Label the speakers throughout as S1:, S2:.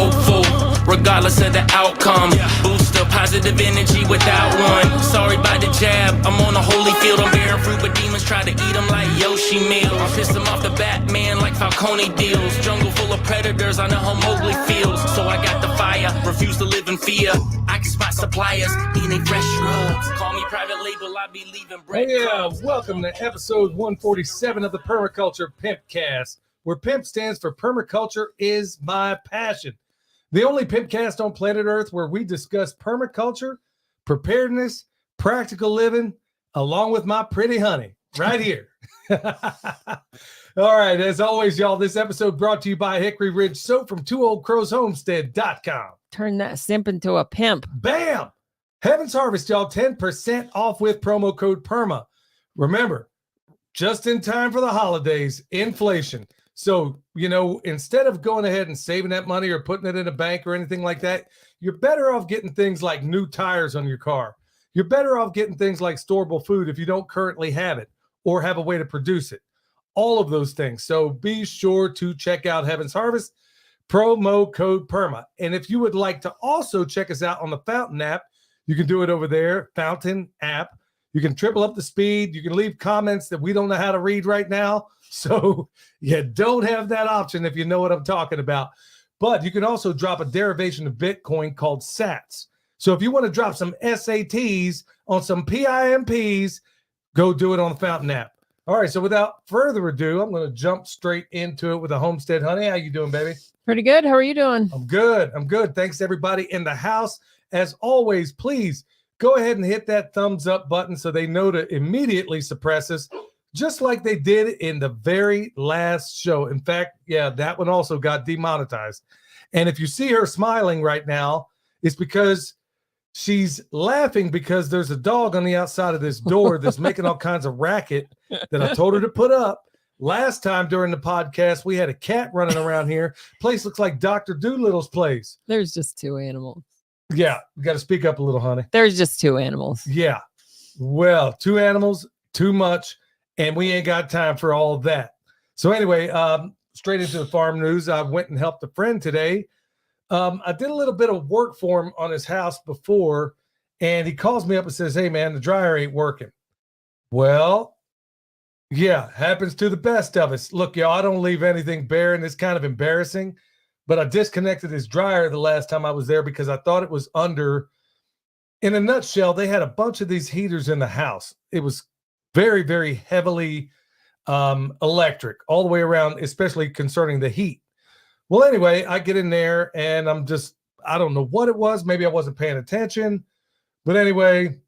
S1: hopeful, regardless of the outcome. Boost of positive energy without one. Sorry about the jab, I'm on a holy field. I'm bearing fruit, but demons try to eat them like Yoshi meal. I'll piss them off the Batman like Falcone deals. Jungle full of predators, I know how Mowgli feels. So I got the fire, refuse to live in fear. I can spot suppliers, eating fresh drugs. Call me private label, I be leaving bread.
S2: Hey, welcome to episode 147 of the Permaculture Pimpcast, where PIMP stands for Permaculture is my passion. The only Pimpcast on planet Earth where we discuss permaculture, preparedness, practical living, along with my pretty honey, right here. All right, as always, y'all, this episode brought to you by Hickory Ridge Soap from twooldcrowshomestead.com.
S3: Turn that simp into a pimp.
S2: Bam! Heaven's Harvest, y'all, 10% off with promo code PERMA. Remember, just in time for the holidays, inflation. So, you know, instead of going ahead and saving that money or putting it in a bank or anything like that, you're better off getting things like new tires on your car. You're better off getting things like storable food if you don't currently have it or have a way to produce it. All of those things. So be sure to check out Heaven's Harvest, promo code PERMA. And if you would like to also check us out on the Fountain app, you can do it over there, Fountain app. You can triple up the speed. You can leave comments that we don't know how to read right now. So you don't have that option if you know what I'm talking about. But you can also drop a derivation of Bitcoin called Sats. So if you want to drop some SATs on some PIMPs, go do it on the Fountain app. All right, so without further ado, I'm going to jump straight into it with a Homestead Honey. How you doing, baby?
S3: Pretty good. How are you doing?
S2: I'm good. I'm good. Thanks to everybody in the house. As always, please go ahead and hit that thumbs up button so they know to immediately suppress us, just like they did in the very last show. In fact, yeah, that one also got demonetized. And if you see her smiling right now, it's because she's laughing because there's a dog on the outside of this door that's making all kinds of racket that I told her to put up. Last time during the podcast, we had a cat running around here. Place looks like Dr. Doolittle's place.
S3: There's just two animals.
S2: Yeah, you got to speak up a little, honey.
S3: There's just two animals.
S2: Yeah. Well, two animals, too much, and we ain't got time for all of that. So anyway, straight into the farm news. I went and helped a friend today. I did a little bit of work for him on his house before, and he calls me up and says, hey, man, the dryer ain't working. Well, yeah, happens to the best of us. Look, y'all, I don't leave anything bare, and it's kind of embarrassing, but I disconnected his dryer the last time I was there because I thought it was under. In a nutshell, they had a bunch of these heaters in the house. It was very, very heavily electric all the way around, especially concerning the heat. Well, anyway, I get in there and I don't know what it was. Maybe I wasn't paying attention. But anyway,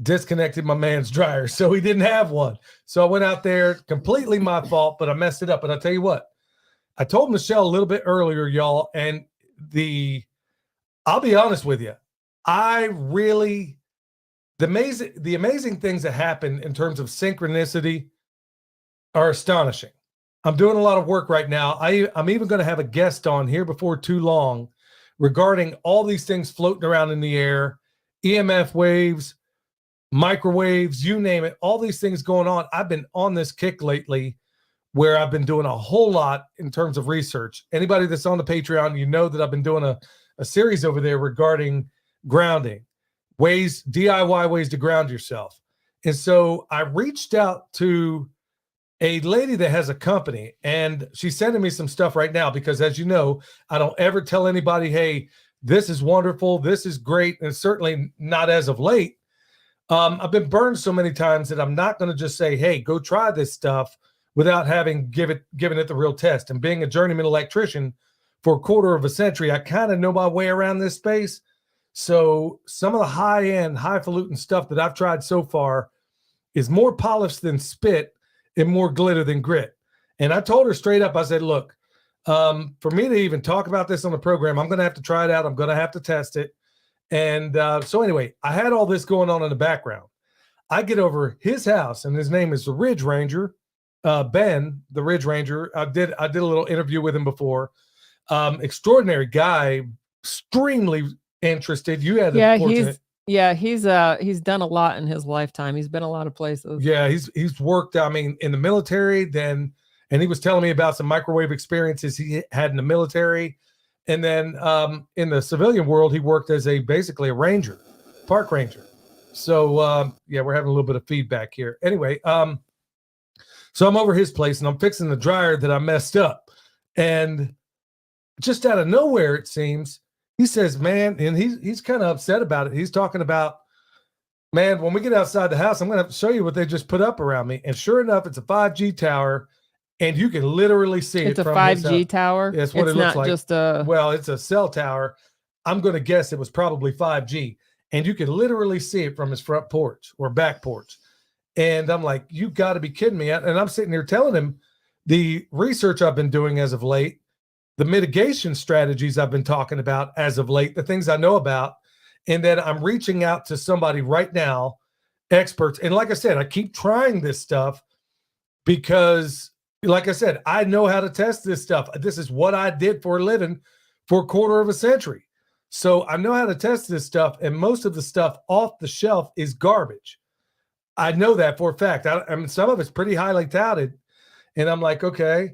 S2: disconnected my man's dryer. So he didn't have one. So I went out there, completely my fault, but I messed it up. And I'll tell you what, I told Michelle a little bit earlier, y'all, and I'll be honest with you. The amazing things that happen in terms of synchronicity are astonishing. I'm doing a lot of work right now. I'm even going to have a guest on here before too long regarding all these things floating around in the air, EMF waves, microwaves, you name it, all these things going on. I've been on this kick lately where I've been doing a whole lot in terms of research. Anybody that's on the Patreon, you know that I've been doing a series over there regarding grounding, DIY ways to ground yourself. And so I reached out to a lady that has a company, and she's sending me some stuff right now because, as you know, I don't ever tell anybody, hey, this is wonderful, this is great, and certainly not as of late. I've been burned so many times that I'm not going to just say, hey, go try this stuff without having given it the real test. And being a journeyman electrician for a quarter of a century, I kind of know my way around this space. So some of the high-end, highfalutin stuff that I've tried so far is more polished than spit and more glitter than grit. And I told her straight up, I said, look, for me to even talk about this on the program, I'm going to have to try it out. I'm going to have to test it. And so anyway, I had all this going on in the background. I get over his house, and his name is the Ridge Ranger, Ben, the Ridge Ranger. I did a little interview with him before. Extraordinary guy, extremely interested. You had
S3: he's done a lot in his lifetime. He's been a lot of places.
S2: Yeah, he's worked, I mean, in the military, and he was telling me about some microwave experiences he had in the military. And then in the civilian world, he worked as basically a ranger, park ranger. So yeah, we're having a little bit of feedback here. Anyway, so I'm over his place and I'm fixing the dryer that I messed up. And just out of nowhere, it seems, he says, man, and he's kind of upset about it. He's talking about, man, when we get outside the house, I'm going to show you what they just put up around me. And sure enough, it's a 5G tower, and you can literally see
S3: It's
S2: it
S3: a
S2: from his
S3: 5G
S2: house.
S3: tower.
S2: That's what
S3: It's
S2: it looks
S3: not
S2: like.
S3: just a.
S2: Well, it's a cell tower. I'm going to guess it was probably 5G. And you can literally see it from his front porch or back porch. And I'm like, you got to be kidding me. And I'm sitting here telling him the research I've been doing as of late, the mitigation strategies I've been talking about as of late, the things I know about, and then I'm reaching out to somebody right now, experts. And like I said, I keep trying this stuff because, like I said, I know how to test this stuff. This is what I did for a living for a quarter of a century. So I know how to test this stuff, and most of the stuff off the shelf is garbage. I know that for a fact. I mean, some of it's pretty highly touted, and I'm like, okay,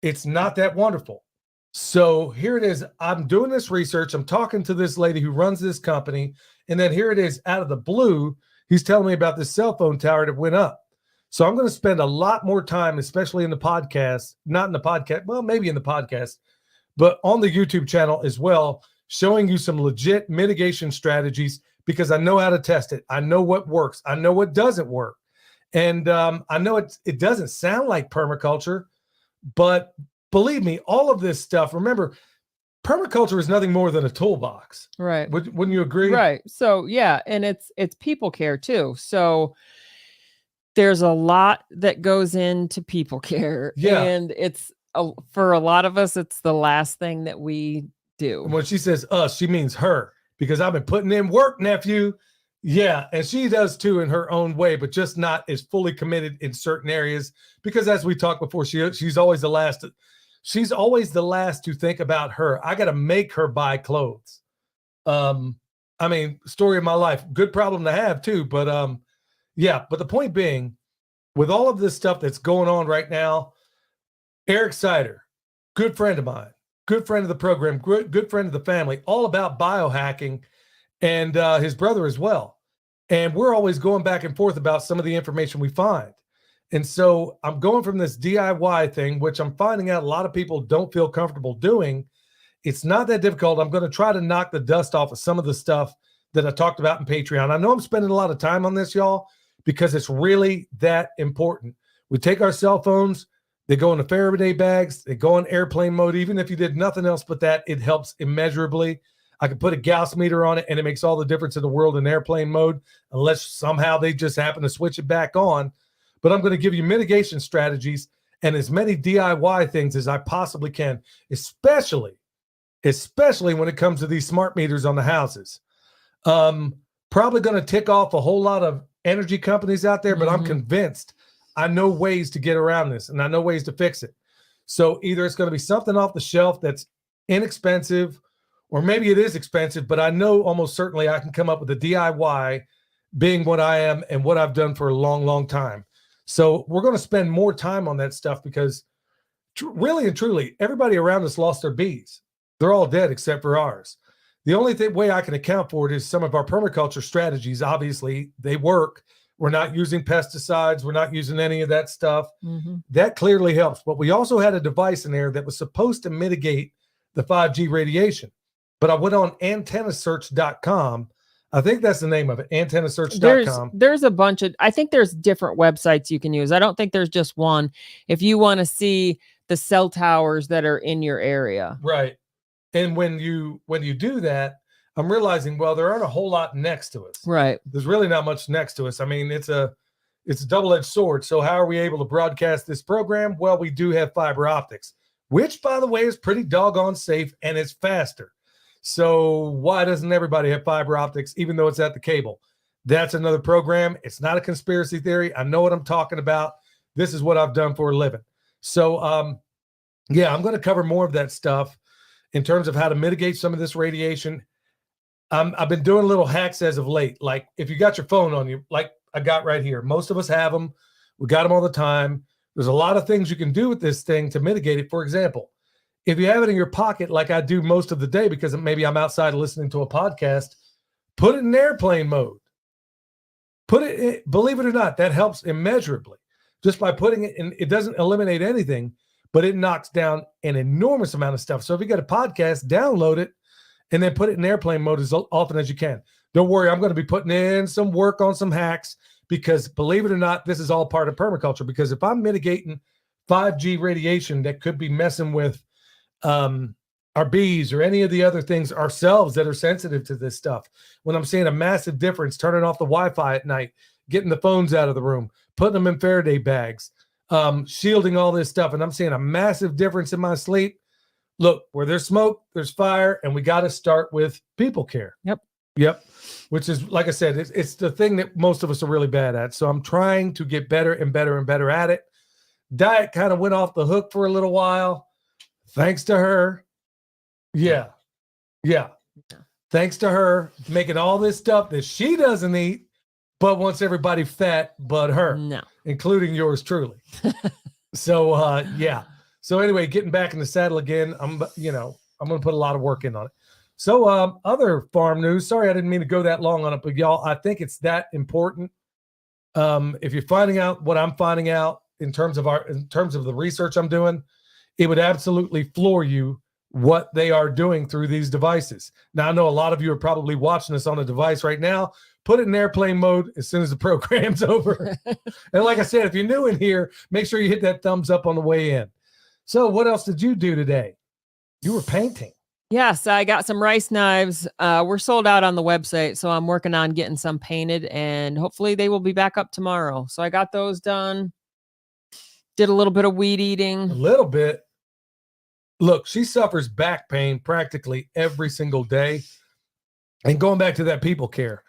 S2: it's not that wonderful. So here it is. I'm doing this research. I'm talking to this lady who runs this company, and then here it is out of the blue. He's telling me about this cell phone tower that went up. So I'm going to spend a lot more time, especially in the podcast, not in the podcast, well, maybe in the podcast, but on the YouTube channel as well, showing you some legit mitigation strategies because I know how to test it. I know what works. I know what doesn't work. And I know it doesn't sound like permaculture, but believe me, all of this stuff, remember, permaculture is nothing more than a toolbox.
S3: Right.
S2: Wouldn't you agree?
S3: Right. So yeah, and it's people care too. So there's a lot that goes into people care.
S2: Yeah.
S3: And for a lot of us, it's the last thing that we do.
S2: And when she says us, she means her, because I've been putting in work, nephew. Yeah, and she does too in her own way, but just not as fully committed in certain areas. Because as we talked before, she's always the last. She's always the last to think about her. I got to make her buy clothes. I mean, story of my life. Good problem to have too. But yeah. But the point being, with all of this stuff that's going on right now, Eric Sider, good friend of mine, good friend of the program, good friend of the family, all about biohacking, and his brother as well. And we're always going back and forth about some of the information we find. And so I'm going from this DIY thing, which I'm finding out a lot of people don't feel comfortable doing. It's not that difficult. I'm going to try to knock the dust off of some of the stuff that I talked about in Patreon. I know I'm spending a lot of time on this, y'all, because it's really that important. We take our cell phones, they go into Faraday bags, they go in airplane mode. Even if you did nothing else but that, it helps immeasurably. I could put a Gauss meter on it, and it makes all the difference in the world in airplane mode, unless somehow they just happen to switch it back on. But I'm going to give you mitigation strategies and as many DIY things as I possibly can, especially when it comes to these smart meters on the houses. Probably going to tick off a whole lot of energy companies out there, but I'm convinced I know ways to get around this, and I know ways to fix it. So either it's going to be something off the shelf that's inexpensive, or maybe it is expensive, but I know almost certainly I can come up with a DIY, being what I am and what I've done for a long, long time. So we're going to spend more time on that stuff because really and truly, everybody around us lost their bees. They're all dead except for ours. The only way I can account for it is some of our permaculture strategies. Obviously, they work. We're not using pesticides. We're not using any of that stuff. That clearly helps. But we also had a device in there that was supposed to mitigate the 5G radiation. But I went on antennasearch.com. I think that's the name of it, antennasearch.com.
S3: There's a bunch of, I think there's different websites you can use. I don't think there's just one. If you want to see the cell towers that are in your area.
S2: Right. And when you do that, I'm realizing, well, there aren't a whole lot next to us.
S3: Right.
S2: There's really not much next to us. I mean, it's a double-edged sword. So how are we able to broadcast this program? Well, we do have fiber optics, which, by the way, is pretty doggone safe, and it's faster. So why doesn't everybody have fiber optics, even though it's at the cable? That's another program. It's not a conspiracy theory. I know what I'm talking about. This is what I've done for a living. So, yeah, I'm going to cover more of that stuff in terms of how to mitigate some of this radiation. I've been doing little hacks as of late. Like if you got your phone on you, like I got right here, most of us have them. We got them all the time. There's a lot of things you can do with this thing to mitigate it. For example, if you have it in your pocket, like I do most of the day, because maybe I'm outside listening to a podcast, put it in airplane mode. Believe it or not, that helps immeasurably. Just by putting it in, it doesn't eliminate anything, but it knocks down an enormous amount of stuff. So if you got a podcast, download it and then put it in airplane mode as often as you can. Don't worry, I'm going to be putting in some work on some hacks, because believe it or not, this is all part of permaculture. Because if I'm mitigating 5G radiation that could be messing with our bees or any of the other things ourselves that are sensitive to this stuff, when I'm seeing a massive difference, turning off the Wi-Fi at night, getting the phones out of the room, putting them in Faraday bags, shielding all this stuff, and I'm seeing a massive difference in my sleep. Look, where there's smoke, there's fire, and we got to start with people care. Yep. Which is, like I said, it's the thing that most of us are really bad at. So I'm trying to get better and better and better at it. Diet kind of went off the hook for a little while, thanks to her. Yeah. Thanks to her making all this stuff that she doesn't eat, but wants everybody fat but her.
S3: No.
S2: Including yours truly. So, yeah. So anyway, getting back in the saddle again, I'm going to put a lot of work in on it. So, other farm news. Sorry, I didn't mean to go that long on it, but y'all, I think it's that important. If you're finding out what I'm finding out in terms of the research I'm doing, it would absolutely floor you what they are doing through these devices. Now, I know a lot of you are probably watching this on a device right now. Put it in airplane mode as soon as the program's over. And like I said, if you're new in here, make sure you hit that thumbs up on the way in. So what else did you do today? You were painting.
S3: Yes, I got some rice knives. We're sold out on the website, so I'm working on getting some painted, and hopefully they will be back up tomorrow. So I got those done. Did a little bit of weed eating.
S2: A little bit. Look, she suffers back pain practically every single day. And going back to that people care,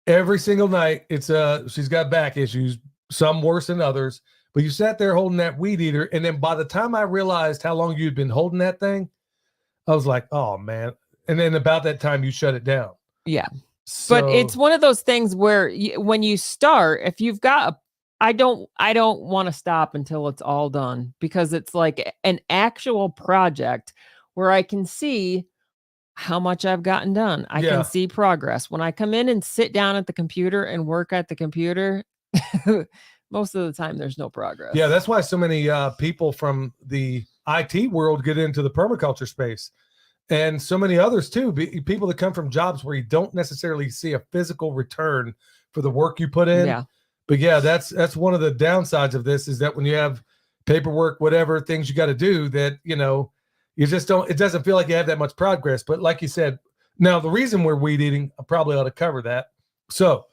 S2: every single night, she's got back issues, some worse than others. But you sat there holding that weed eater, and then by the time I realized how long you'd been holding that thing, I was like, oh, man. And then about that time, you shut it down.
S3: Yeah.
S2: So,
S3: but it's one of those things where when you start, if you've got I don't want to stop until it's all done, because it's like an actual project where I can see how much I've gotten done. I can see progress. When I come in and sit down at the computer and work at the computer, most of the time there's no progress.
S2: Yeah, that's why so many people from the IT world get into the permaculture space, and so many others too. People that come from jobs where you don't necessarily see a physical return for the work you put in.
S3: Yeah.
S2: But yeah, that's one of the downsides of this, is that when you have paperwork, whatever things you got to do, that, you just don't, it doesn't feel like you have that much progress. But like you said, now the reason we're weed eating, I probably ought to cover that. So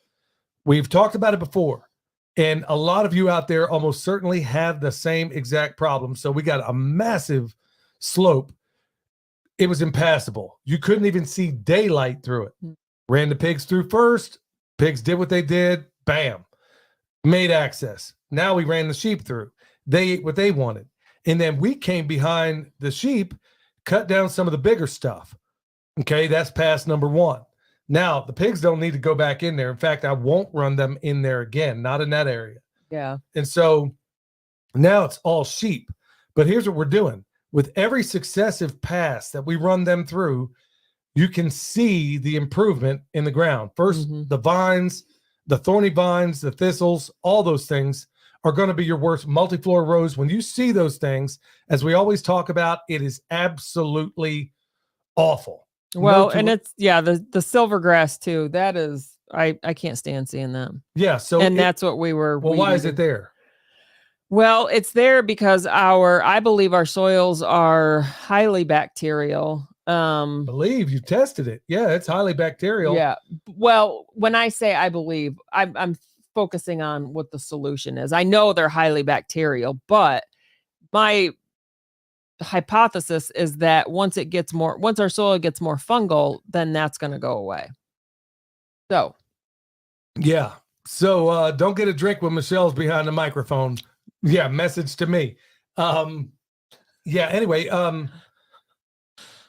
S2: we've talked about it before, and a lot of you out there almost certainly have the same exact problem. So we got a massive slope. It was impassable. You couldn't even see daylight through it. Ran the pigs through first. Pigs did what they did. Bam. Made access. Now we ran the sheep through. They ate what they wanted. And then we came behind the sheep, cut down some of the bigger stuff. Okay, that's pass number one. Now, the pigs don't need to go back in there. In fact, I won't run them in there again, not in that area.
S3: Yeah.
S2: And so now it's all sheep. But here's what we're doing. With every successive pass that we run them through, you can see the improvement in the ground. First, the vines, the thorny vines, the thistles, all those things are going to be your worst multiflora rows. When you see those things, as we always talk about, it is absolutely awful.
S3: Well, and it's, the silvergrass too. That is, I can't stand seeing them.
S2: Yeah. So,
S3: and that's what we were.
S2: Well, why is it there?
S3: Well, it's there because I believe our soils are highly bacterial.
S2: Believe you tested it. Yeah, it's highly bacterial.
S3: Yeah. Well, when I say I believe, I'm focusing on what the solution is. I know they're highly bacterial, but my hypothesis is that once our soil gets more fungal, then that's going to go away. So. Yeah.
S2: So don't get a drink when Michelle's behind the microphone. Yeah. Message to me. Yeah. Anyway, I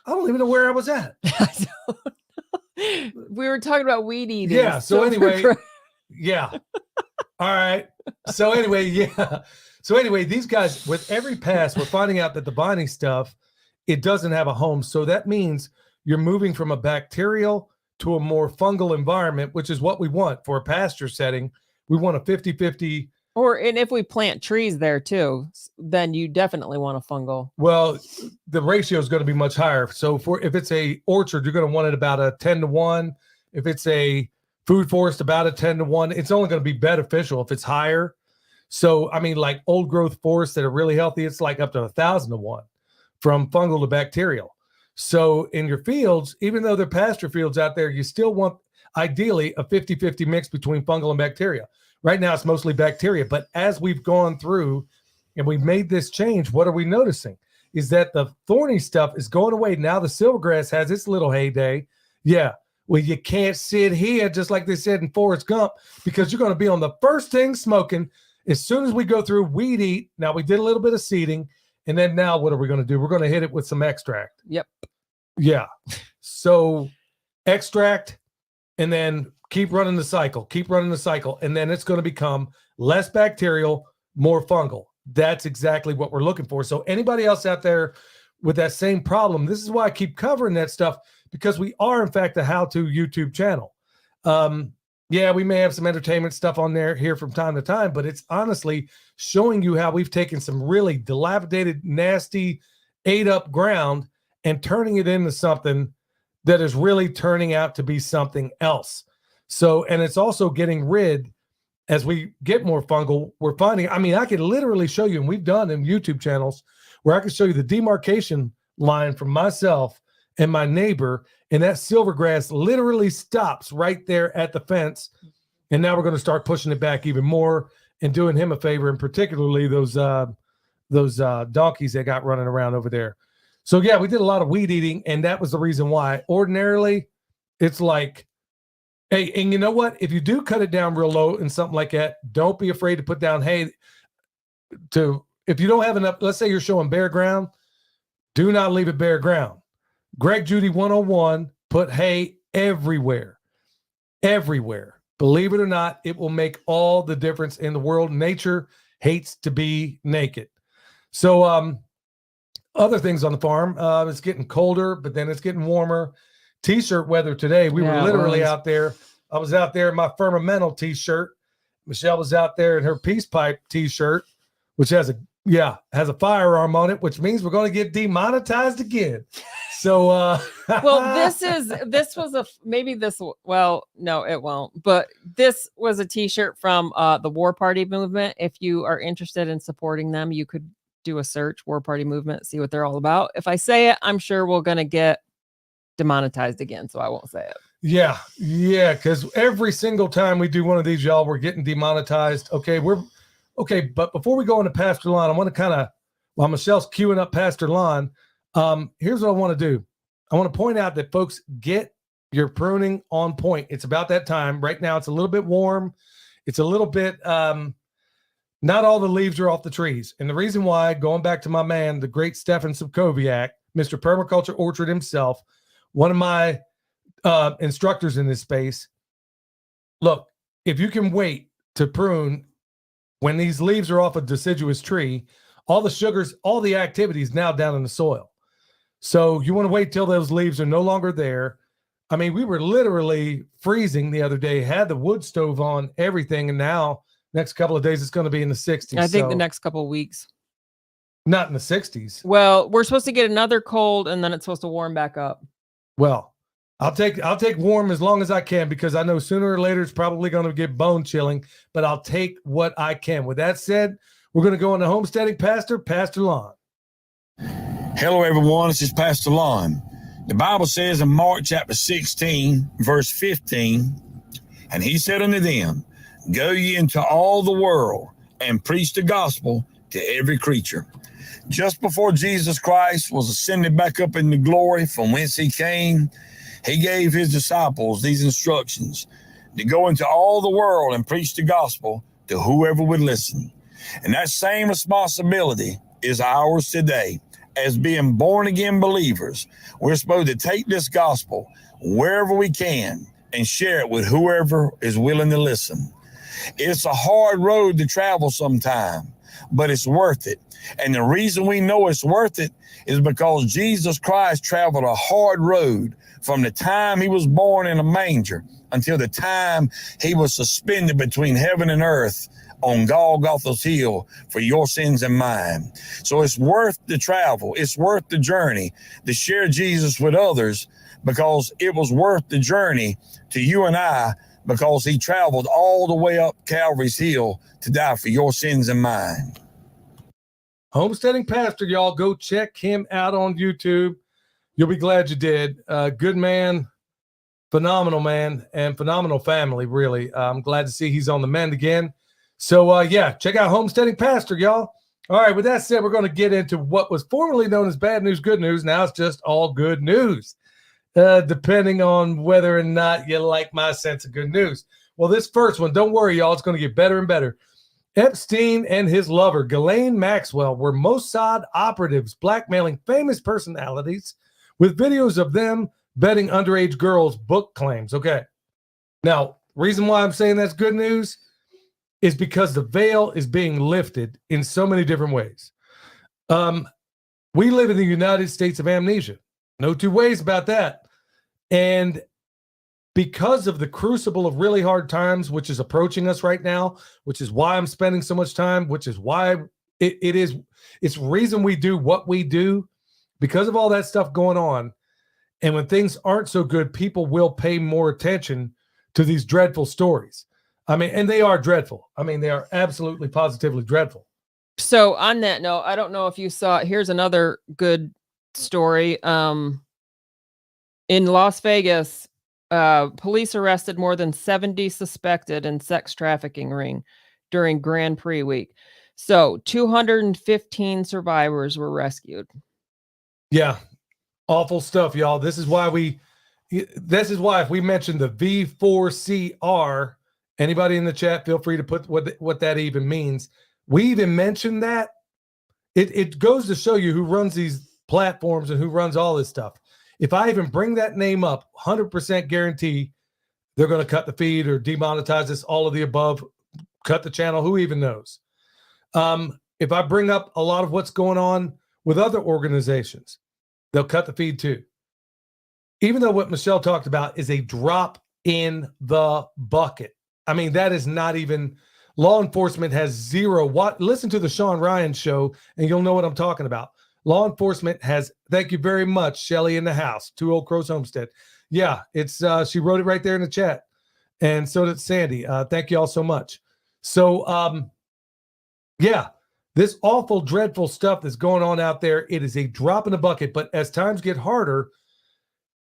S2: don't even know where I was at.
S3: We were talking about weed eating.
S2: Yeah. So anyway, yeah. All right. So anyway, yeah. So anyway, these guys, with every pass, we're finding out that the binding stuff it doesn't have a home. So that means you're moving from a bacterial to a more fungal environment, which is what we want for a pasture setting. We want a 50-50.
S3: And if we plant trees there too, then you definitely want a fungal.
S2: Well, the ratio is going to be much higher. So if it's a orchard, you're going to want it about a 10-1. If it's a food forest, about a 10-1. It's only going to be beneficial if it's higher. So, I mean, like old growth forests that are really healthy, it's like up to 1,000-1 from fungal to bacterial. So in your fields, even though they're pasture fields out there, you still want ideally a 50-50 mix between fungal and bacteria. Right now, it's mostly bacteria. But as we've gone through and we've made this change, what are we noticing? Is that the thorny stuff is going away. Now the silvergrass has its little heyday. Yeah. Well, you can't sit here, just like they said in Forrest Gump, because you're going to be on the first thing smoking. As soon as we go through weed eat, now we did a little bit of seeding, and then now what are we going to do? We're going to hit it with some extract.
S3: Yep.
S2: Yeah. So extract, and then keep running the cycle, and then it's going to become less bacterial, more fungal. That's exactly what we're looking for. So anybody else out there with that same problem, this is why I keep covering that stuff, because we are, in fact, a how-to YouTube channel. Yeah, we may have some entertainment stuff on there here from time to time, but it's honestly showing you how we've taken some really dilapidated, nasty, ate-up ground and turning it into something that is really turning out to be something else. So, and it's also getting rid, as we get more fungal, we're finding, I mean, I could literally show you, and we've done in YouTube channels, where I can show you the demarcation line from myself and my neighbor, and that silvergrass literally stops right there at the fence. And now we're going to start pushing it back even more and doing him a favor, and particularly those donkeys that got running around over there. So yeah, we did a lot of weed eating, and that was the reason why. Ordinarily, it's like, hey, and you know what? If you do cut it down real low and something like that, don't be afraid to put down hay. If you don't have enough, let's say you're showing bare ground, do not leave it bare ground. Greg Judy 101, put hay everywhere. Everywhere. Believe it or not, it will make all the difference in the world. Nature hates to be naked. So other things on the farm, it's getting colder, but then it's getting warmer. T-shirt weather today. We were literally out there. I was out there in my Firmamental T-shirt. Michelle was out there in her Peace Pipe T-shirt, which has a firearm on it, which means we're going to get demonetized again. So,
S3: well, no, it won't. But this was a T-shirt from the War Party movement. If you are interested in supporting them, you could do a search, War Party movement, see what they're all about. If I say it, I'm sure we're going to get demonetized again, so I won't say it.
S2: Yeah, because every single time we do one of these, y'all, we're getting demonetized. Okay, but before we go into Pastor Lon, I want to while Michelle's queuing up Pastor Lon, here's what I want to do. I want to point out that folks, get your pruning on point. It's about that time. Right now, it's a little bit warm. It's a little bit, not all the leaves are off the trees. And the reason why, going back to my man, the great Stefan Subkowiak, Mr. Permaculture Orchard himself, one of my instructors in this space, look, if you can wait to prune when these leaves are off a deciduous tree, all the sugars, all the activity is now down in the soil. So you want to wait till those leaves are no longer there. I mean, we were literally freezing the other day, had the wood stove on, everything, and now next couple of days it's going to be in the 60s.
S3: I think the next couple of weeks.
S2: Not in the 60s.
S3: Well, we're supposed to get another cold, and then it's supposed to warm back up.
S2: Well, I'll take warm as long as I can, because I know sooner or later it's probably going to get bone chilling, but I'll take what I can. With that said, we're going to go into homesteading Pastor Lon.
S4: Hello, everyone. This is Pastor Lon. The Bible says in Mark chapter 16, verse 15, and he said unto them, go ye into all the world and preach the gospel to every creature. Just before Jesus Christ was ascended back up into glory from whence he came, he gave his disciples these instructions to go into all the world and preach the gospel to whoever would listen. And that same responsibility is ours today. As being born again believers, we're supposed to take this gospel wherever we can and share it with whoever is willing to listen. It's a hard road to travel sometime, but it's worth it. And the reason we know it's worth it is because Jesus Christ traveled a hard road from the time he was born in a manger until the time he was suspended between heaven and earth on Golgotha's hill for your sins and mine. So it's worth the travel. It's worth the journey to share Jesus with others, because it was worth the journey to you and I, because he traveled all the way up Calvary's hill to die for your sins and mine.
S2: Homesteading Pastor, y'all, go check him out on YouTube. You'll be glad you did. Good man, man, and phenomenal family, really. I'm glad to see he's on the mend again. So, yeah, check out Homesteading Pastor, y'all. All right, with that said, we're going to get into what was formerly known as bad news, good news. Now it's just all good news, depending on whether or not you like my sense of good news. Well, this first one, don't worry, y'all, it's going to get better and better. Epstein and his lover, Ghislaine Maxwell, were Mossad operatives blackmailing famous personalities with videos of them betting underage girls' book claims. Okay. Now, reason why I'm saying that's good news is because the veil is being lifted in so many different ways. We live in the United States of amnesia. No two ways about that. And because of the crucible of really hard times, which is approaching us right now, which is why I'm spending so much time, which is why it's reason we do what we do, because of all that stuff going on. And when things aren't so good, people will pay more attention to these dreadful stories. I mean, and they are dreadful. I mean, they are absolutely positively dreadful.
S3: So on that note, I don't know if you saw, here's another good story. In Las Vegas, police arrested more than 70 suspected in sex trafficking ring during Grand Prix week. So 215 survivors were rescued.
S2: Yeah, awful stuff, y'all. This is why if we mention the V4CR, anybody in the chat, feel free to put what that even means. We even mentioned that. It goes to show you who runs these platforms and who runs all this stuff. If I even bring that name up, 100% guarantee they're going to cut the feed or demonetize this, all of the above, cut the channel, who even knows? If I bring up a lot of what's going on with other organizations, they'll cut the feed too. Even though what Michelle talked about is a drop in the bucket. I mean, that is not even, law enforcement has zero. Listen to the Sean Ryan show and you'll know what I'm talking about. Law enforcement has, thank you very much, Shelly in the house, 2 Old Crows Homestead. Yeah, it's she wrote it right there in the chat. And so did Sandy. Thank you all so much. So, yeah, this awful, dreadful stuff that's going on out there, it is a drop in the bucket. But as times get harder,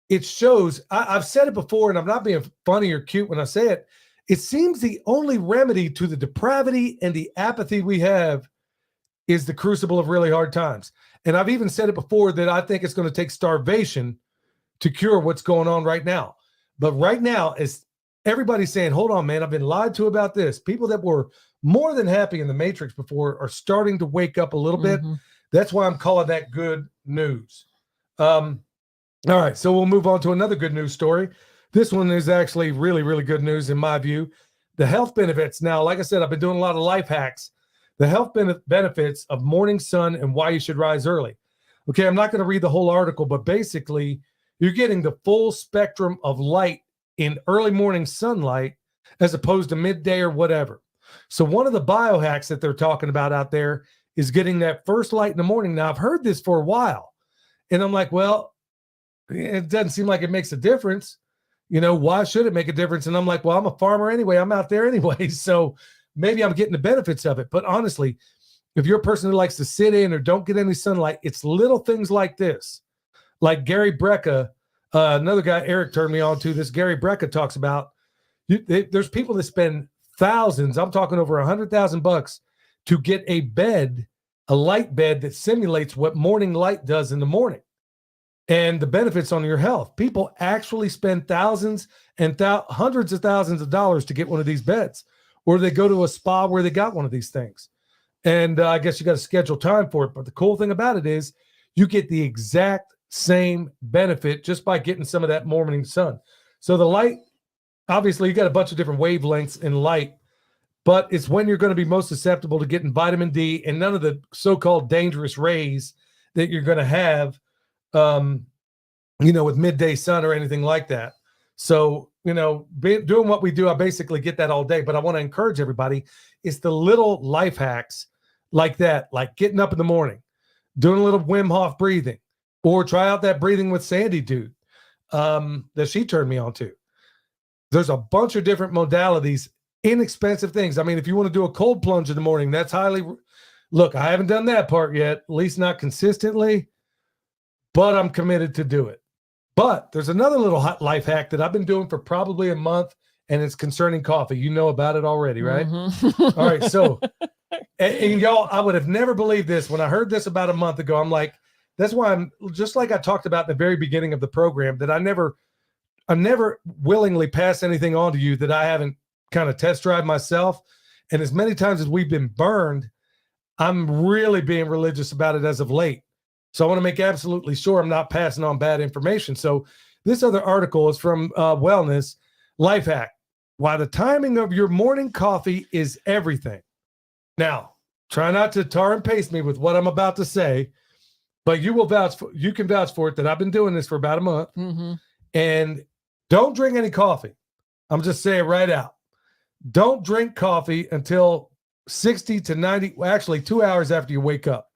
S2: it shows, I've said it before, and I'm not being funny or cute when I say it, it seems the only remedy to the depravity and the apathy we have is the crucible of really hard times. And I've even said it before that I think it's going to take starvation to cure what's going on right now. But right now, as everybody's saying, hold on, man, I've been lied to about this. People that were more than happy in the Matrix before are starting to wake up a little bit. That's why I'm calling that good news. All right, so we'll move on to another good news story. This one is actually really, really good news in my view. The health benefits. Now, like I said, I've been doing a lot of life hacks. The health benefits of morning sun and why you should rise early. Okay, I'm not going to read the whole article, but basically, you're getting the full spectrum of light in early morning sunlight as opposed to midday or whatever. So one of the biohacks that they're talking about out there is getting that first light in the morning. Now, I've heard this for a while, and I'm like, well, it doesn't seem like it makes a difference. You know, why should it make a difference? And I'm like, well, I'm a farmer anyway. I'm out there anyway. So maybe I'm getting the benefits of it. But honestly, if you're a person who likes to sit in or don't get any sunlight, it's little things like this. Like Gary Brecka, another guy Eric turned me on to, this Gary Brecka talks about, there's people that spend thousands, I'm talking over $100,000 to get a bed, a light bed that simulates what morning light does in the morning. And the benefits on your health. People actually spend thousands and hundreds of thousands of dollars to get one of these beds, or they go to a spa where they got one of these things. And I guess you got to schedule time for it. But the cool thing about it is you get the exact same benefit just by getting some of that morning sun. So the light, obviously you got a bunch of different wavelengths in light, but it's when you're going to be most susceptible to getting vitamin D and none of the so-called dangerous rays that you're going to have, with midday sun or anything like that. So, doing what we do, I basically get that all day, but I want to encourage everybody. It's the little life hacks like that, like getting up in the morning, doing a little Wim Hof breathing, or try out that breathing with Sandy dude that she turned me on to. There's a bunch of different modalities, inexpensive things. I mean, if you want to do a cold plunge in the morning, that's look, I haven't done that part yet, at least not consistently, but I'm committed to do it. But there's another little hot life hack that I've been doing for probably a month, and it's concerning coffee. You know about it already, right?
S3: Mm-hmm.
S2: All right. So, and y'all, I would have never believed this when I heard this about a month ago. I'm like, that's why I'm just like I talked about in the very beginning of the program, that I never willingly pass anything on to you that I haven't kind of test drive myself. And as many times as we've been burned, I'm really being religious about it as of late. So I want to make absolutely sure I'm not passing on bad information. So this other article is from Wellness Life Hack. Why the timing of your morning coffee is everything. Now, try not to tar and paste me with what I'm about to say, but you can vouch for it that I've been doing this for about a month.
S3: Mm-hmm.
S2: And don't drink any coffee. I'm just saying right out. Don't drink coffee until 60 to 90, actually 2 hours after you wake up.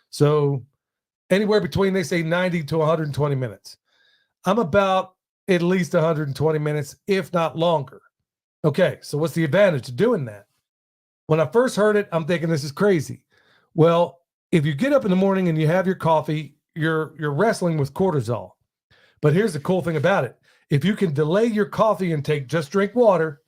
S2: So anywhere between, they say 90 to 120 minutes. I'm about at least 120 minutes, if not longer. Okay, so what's the advantage of doing that? When I first heard it, I'm thinking this is crazy. Well, if you get up in the morning and you have your coffee, you're wrestling with cortisol. But here's the cool thing about it. If you can delay your coffee intake, just drink water.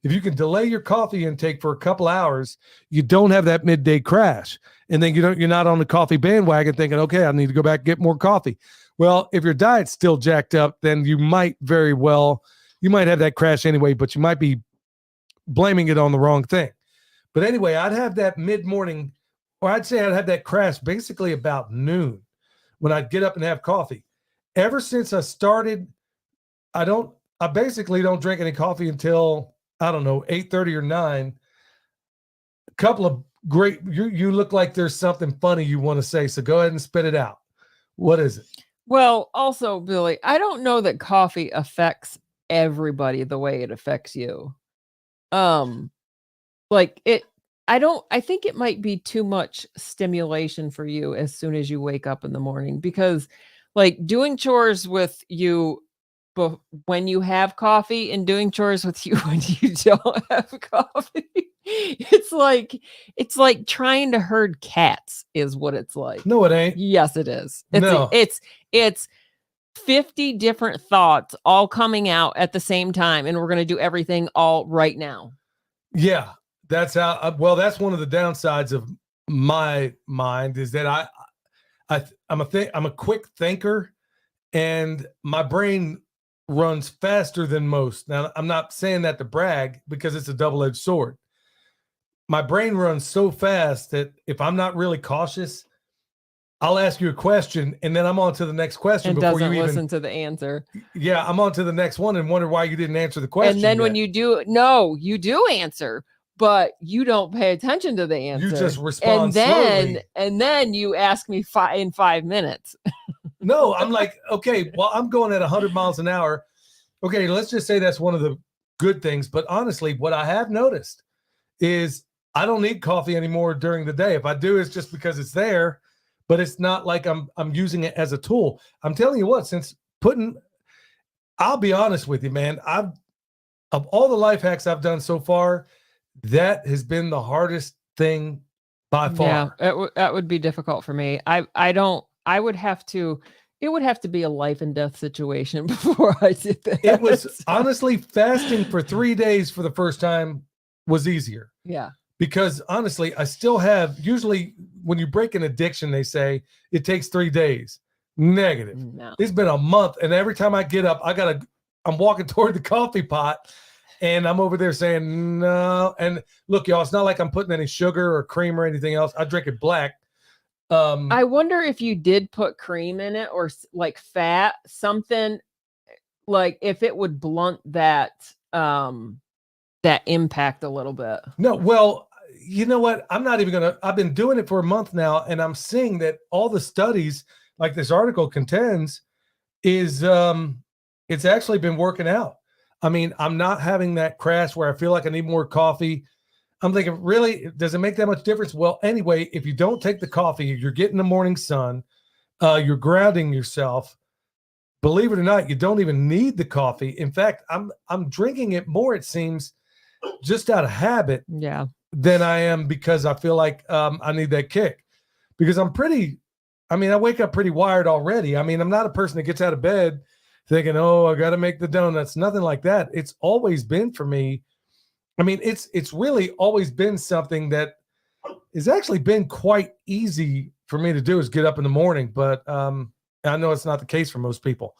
S2: If you can delay your coffee intake for a couple hours, you don't have that midday crash. And then you're not on the coffee bandwagon thinking, okay, I need to go back and get more coffee. Well, if your diet's still jacked up, then you might have that crash anyway, but you might be blaming it on the wrong thing. But anyway, I'd have that mid-morning, or I'd say I'd have that crash basically about noon when I'd get up and have coffee. Ever since I started, I basically don't drink any coffee until, I don't know, 8:30 or 9. A couple of great, you look like there's something funny you want to say, so go ahead and spit it out. What is it?
S3: Well, also, Billy, I don't know that coffee affects everybody the way it affects you. I think it might be too much stimulation for you as soon as you wake up in the morning, because like doing chores with you when you have coffee and doing chores with you when you don't have coffee, it's like trying to herd cats is what it's like.
S2: No, it ain't.
S3: Yes, it is. It's 50 different thoughts all coming out at the same time, and we're going to do everything all right now.
S2: Yeah, that's how. That's one of the downsides of my mind is that I'm a quick thinker, and my brain runs faster than most. Now, I'm not saying that to brag, because it's a double-edged sword. My brain runs so fast that if I'm not really cautious, I'll ask you a question and then I'm on to the next question
S3: and
S2: before
S3: doesn't
S2: you
S3: listen to the answer.
S2: Yeah, I'm on to the next one and wonder why you didn't answer the question.
S3: And then
S2: yet.
S3: when you do, no, you do answer, but you don't pay attention to the answer.
S2: You just respond slowly.
S3: And then you ask me in 5 minutes.
S2: No, I'm like, okay, well, I'm going at 100 miles an hour. Okay, let's just say that's one of the good things. But honestly, what I have noticed is I don't need coffee anymore during the day. If I do, it's just because it's there. But it's not like I'm using it as a tool. I'm telling you what, I'll be honest with you, man. Of all the life hacks I've done so far, that has been the hardest thing by far.
S3: Yeah, that would be difficult for me. It would have to be a life and death situation before I did that.
S2: It was honestly fasting for 3 days for the first time was easier.
S3: Yeah.
S2: Because honestly, I still have, usually when you break an addiction, they say it takes 3 days. Negative.
S3: No.
S2: It's been a month. And every time I get up, I'm walking toward the coffee pot and I'm over there saying, no. And look, y'all, it's not like I'm putting any sugar or cream or anything else. I drink it black.
S3: I wonder if you did put cream in it or like fat, something like if it would blunt that, that impact a little bit.
S2: No, well, you know what? I'm not even going to, I've been doing it for a month now, and I'm seeing that all the studies like this article contends is, it's actually been working out. I mean, I'm not having that crash where I feel like I need more coffee. I'm thinking, really, does it make that much difference? Well, anyway, if you don't take the coffee, you're getting the morning sun, you're grounding yourself. Believe it or not, you don't even need the coffee. In fact, I'm drinking it more, it seems, just out of habit than I am because I feel like I need that kick. Because I wake up pretty wired already. I mean, I'm not a person that gets out of bed thinking, oh, I got to make the donuts. Nothing like that. It's always been for me. I mean, it's really always been something that has actually been quite easy for me to do, is get up in the morning. But I know it's not the case for most people.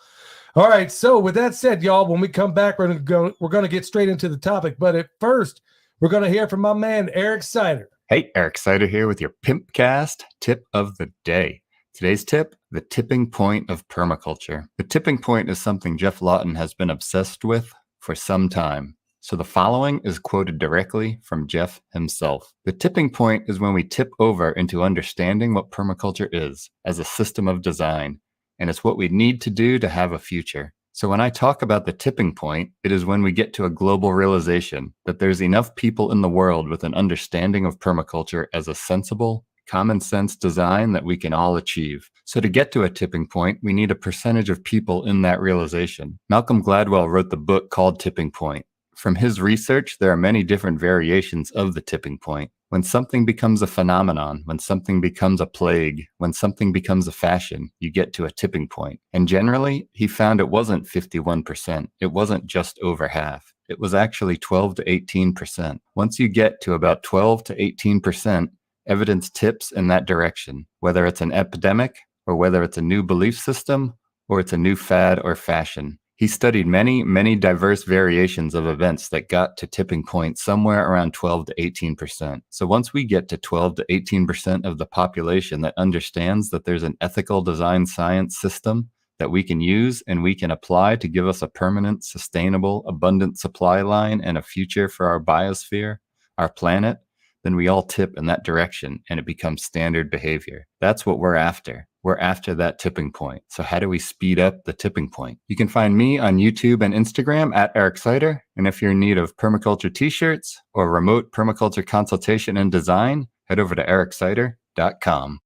S2: All right. So with that said, y'all, when we come back, we're going to get straight into the topic. But at first, we're going to hear from my man, Eric Sider.
S5: Hey, Eric Sider here with your Pimpcast tip of the day. Today's tip, the tipping point of permaculture. The tipping point is something Jeff Lawton has been obsessed with for some time. So the following is quoted directly from Jeff himself. The tipping point is when we tip over into understanding what permaculture is as a system of design, and it's what we need to do to have a future. So when I talk about the tipping point, it is when we get to a global realization that there's enough people in the world with an understanding of permaculture as a sensible, common sense design that we can all achieve. So to get to a tipping point, we need a percentage of people in that realization. Malcolm Gladwell wrote the book called Tipping Point. From his research, there are many different variations of the tipping point. When something becomes a phenomenon, when something becomes a plague, when something becomes a fashion, you get to a tipping point. And generally, he found it wasn't 51%. It wasn't just over half. It was actually 12 to 18%. Once you get to about 12 to 18%, evidence tips in that direction, whether it's an epidemic or whether it's a new belief system or it's a new fad or fashion. He studied many, many diverse variations of events that got to tipping point somewhere around 12 to 18%. So once we get to 12 to 18% of the population that understands that there's an ethical design science system that we can use and we can apply to give us a permanent, sustainable, abundant supply line and a future for our biosphere, our planet, then we all tip in that direction and it becomes standard behavior. That's what we're after. We're after that tipping point. So how do we speed up the tipping point? You can find me on YouTube and Instagram at Eric Sider. And if you're in need of permaculture t-shirts or remote permaculture consultation and design, head over to ericsider.com.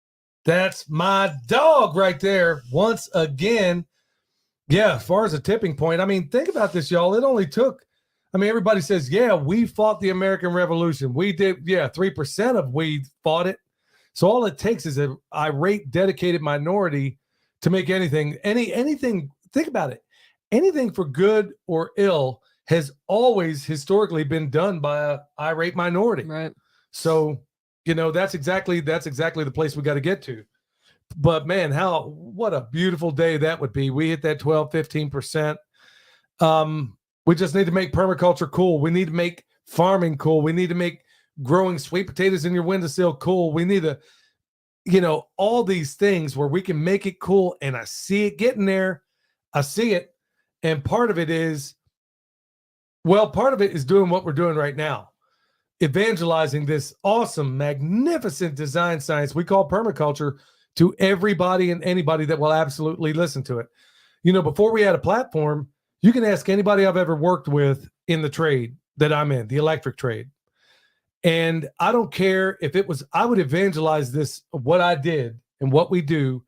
S2: That's my dog right there. Once again, yeah, as far as a tipping point, I mean, think about this, y'all. It only took, everybody says, yeah, we fought the American Revolution. We did, 3% of we fought it. So all it takes is an irate, dedicated minority to make anything, think about it. Anything for good or ill has always historically been done by an irate minority.
S3: Right.
S2: So, that's exactly the place we got to get to. But man, what a beautiful day that would be. We hit that 12, 15%. We just need to make permaculture cool. We need to make farming cool. We need to make growing sweet potatoes in your windowsill cool. We need to, all these things where we can make it cool. And I see it getting there. I see it. And part of it is doing what we're doing right now. Evangelizing this awesome, magnificent design science we call permaculture to everybody and anybody that will absolutely listen to it. Before we had a platform, you can ask anybody I've ever worked with in the trade that I'm in, the electric trade. And I don't care if it was, I would evangelize this, what I did and what we do,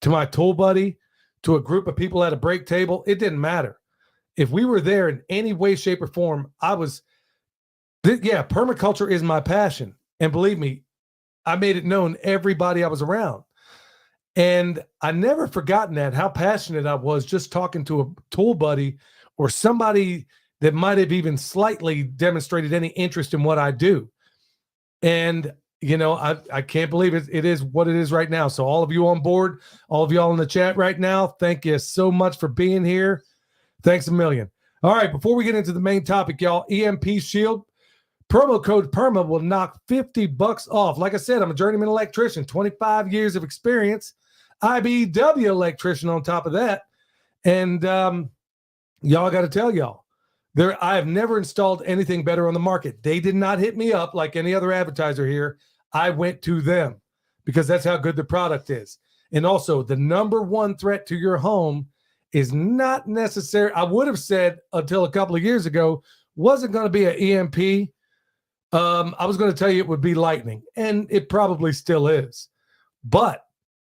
S2: to my tool buddy, to a group of people at a break table. It didn't matter. If we were there in any way, shape, or form, permaculture is my passion. And believe me, I made it known everybody I was around. And I never forgotten that, how passionate I was just talking to a tool buddy or somebody that might have even slightly demonstrated any interest in what I do. And, I can't believe it. It is what it is right now. So all of you on board, all of y'all in the chat right now, thank you so much for being here. Thanks a million. All right, before we get into the main topic, y'all, EMP Shield, promo code PERMA will knock $50 off. Like I said, I'm a journeyman electrician, 25 years of experience, IBEW electrician on top of that. And y'all, got to tell y'all, I have never installed anything better on the market. They did not hit me up like any other advertiser here. I went to them because that's how good the product is. And also, the number one threat to your home is not necessary. I would have said until a couple of years ago, wasn't going to be an EMP. I was going to tell you it would be lightning, and it probably still is. But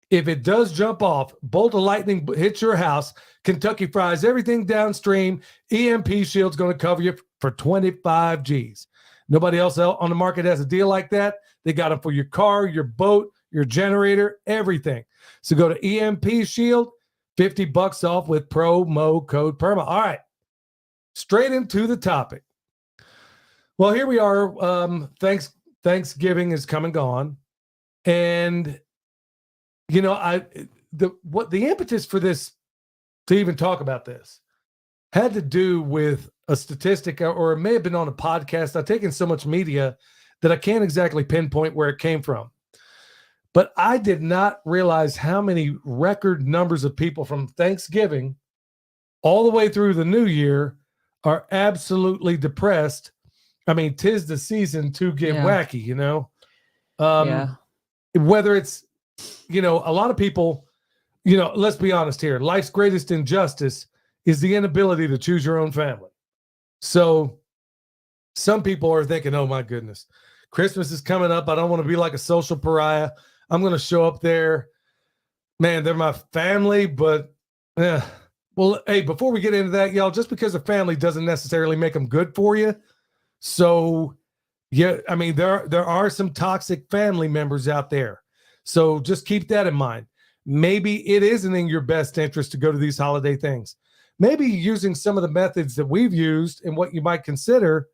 S2: if it does jump off, bolt of lightning hits your house, Kentucky fries everything downstream, EMP Shield's going to cover you for 25 G's. Nobody else on the market has a deal like that. They got them for your car, your boat, your generator, everything. So go to EMP Shield, $50 off with promo code PERMA. All right, straight into the topic. Well, here we are. Thanksgiving is come and gone. And you know, the impetus for this, to even talk about this, had to do with a statistic, or it may have been on a podcast. I've taken so much media that I can't exactly pinpoint where it came from. But I did not realize how many record numbers of people from Thanksgiving all the way through the new year are absolutely depressed. I mean, 'tis the season to get wacky, you know? Whether it's, you know, a lot of people, you know, let's be honest here. Life's greatest injustice is the inability to choose your own family. So some people are thinking, oh my goodness, Christmas is coming up. I don't want to be like a social pariah. I'm going to show up there. Man, they're my family, but well, hey, before we get into that, y'all, just because a family doesn't necessarily make them good for you. So yeah, I mean, there are some toxic family members out there. So just keep that in mind. Maybe it isn't in your best interest to go to these holiday things. Maybe using some of the methods that we've used and what you might consider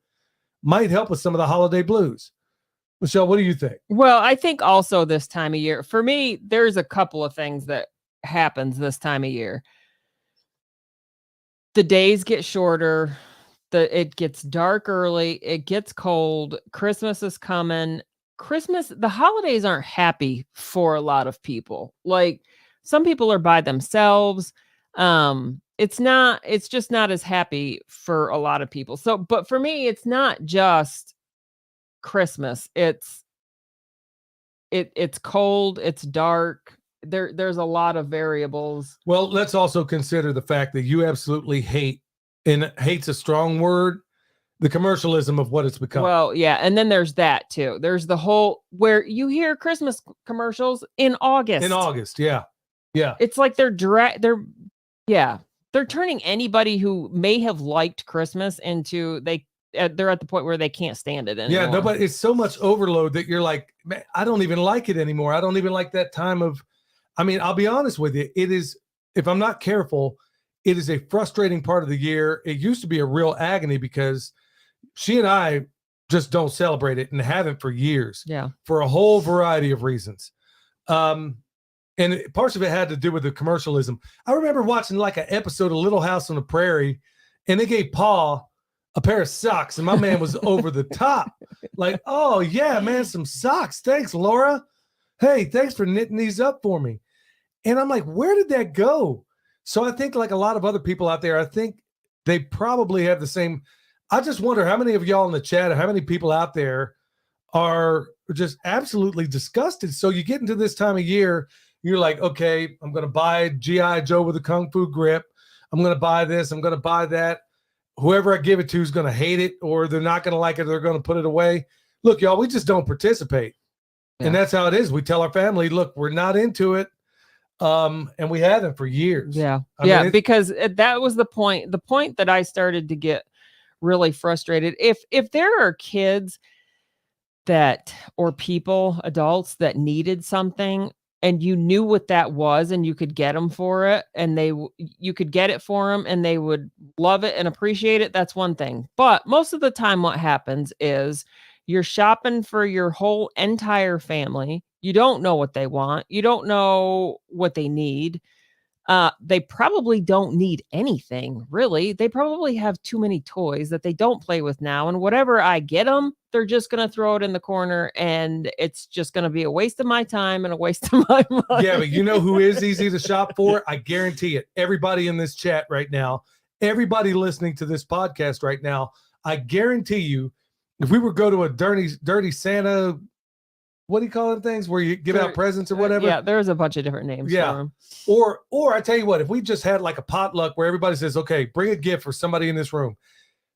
S2: might help with some of the holiday blues. Michelle, what do you think?
S3: Well, I think also this time of year, for me, there's a couple of things that happens this time of year. The days get shorter. It gets dark early. It gets cold. Christmas is coming. The holidays aren't happy for a lot of people. Like, some people are by themselves. It's just not as happy for a lot of people. So, but for me, it's not just Christmas. It's cold. It's dark. There's a lot of variables.
S2: Well, let's also consider the fact that you absolutely hate, and hate's a strong word, the commercialism of what it's become.
S3: Well, yeah. And then there's that too. There's the whole where you hear Christmas commercials in August.
S2: In August. Yeah. Yeah.
S3: It's like they're turning anybody who may have liked Christmas into they're at the point where they can't stand it anymore.
S2: Yeah. Nobody, it's so much overload that you're like, man, I don't even like it anymore. I don't even like that time of, I mean, I'll be honest with you. It is, if I'm not careful, it is a frustrating part of the year. It used to be a real agony because she and I just don't celebrate it and haven't for years.
S3: Yeah.
S2: For a whole variety of reasons. And parts of it had to do with the commercialism. I remember watching like an episode of Little House on the Prairie, and they gave Paul a pair of socks, and my man was over the top. Like, oh yeah, man, some socks. Thanks, Laura. Hey, thanks for knitting these up for me. And I'm like, where did that go? So I think, like a lot of other people out there, I think they probably have the same. I just wonder how many of y'all in the chat, or how many people out there are just absolutely disgusted. So you get into this time of year, you're like, okay, I'm going to buy G.I. Joe with a Kung Fu grip. I'm going to buy this. I'm going to buy that. Whoever I give it to is going to hate it, or they're not going to like it. They're going to put it away. Look, y'all, we just don't participate. Yeah. And that's how it is. We tell our family, look, we're not into it. And we haven't for years.
S3: Yeah. I mean, because that was the point that I started to get really frustrated. If there are kids or people, adults that needed something, and you knew what that was, and you could get them for it, and you could get it for them, and they would love it and appreciate it, that's one thing. But most of the time what happens is you're shopping for your whole entire family. You don't know what they want. You don't know what they need. They probably don't need anything, really. They probably have too many toys that they don't play with now. And whatever I get them, they're just going to throw it in the corner, and it's just going to be a waste of my time and a waste of my money.
S2: Yeah, but you know who is easy to shop for? I guarantee it. Everybody in this chat right now, everybody listening to this podcast right now, I guarantee you, if we were go to a dirty Santa, what do you call them things where you give out presents or whatever?
S3: Yeah, there's a bunch of different names for them.
S2: Or I tell you what, if we just had like a potluck where everybody says, okay, bring a gift for somebody in this room,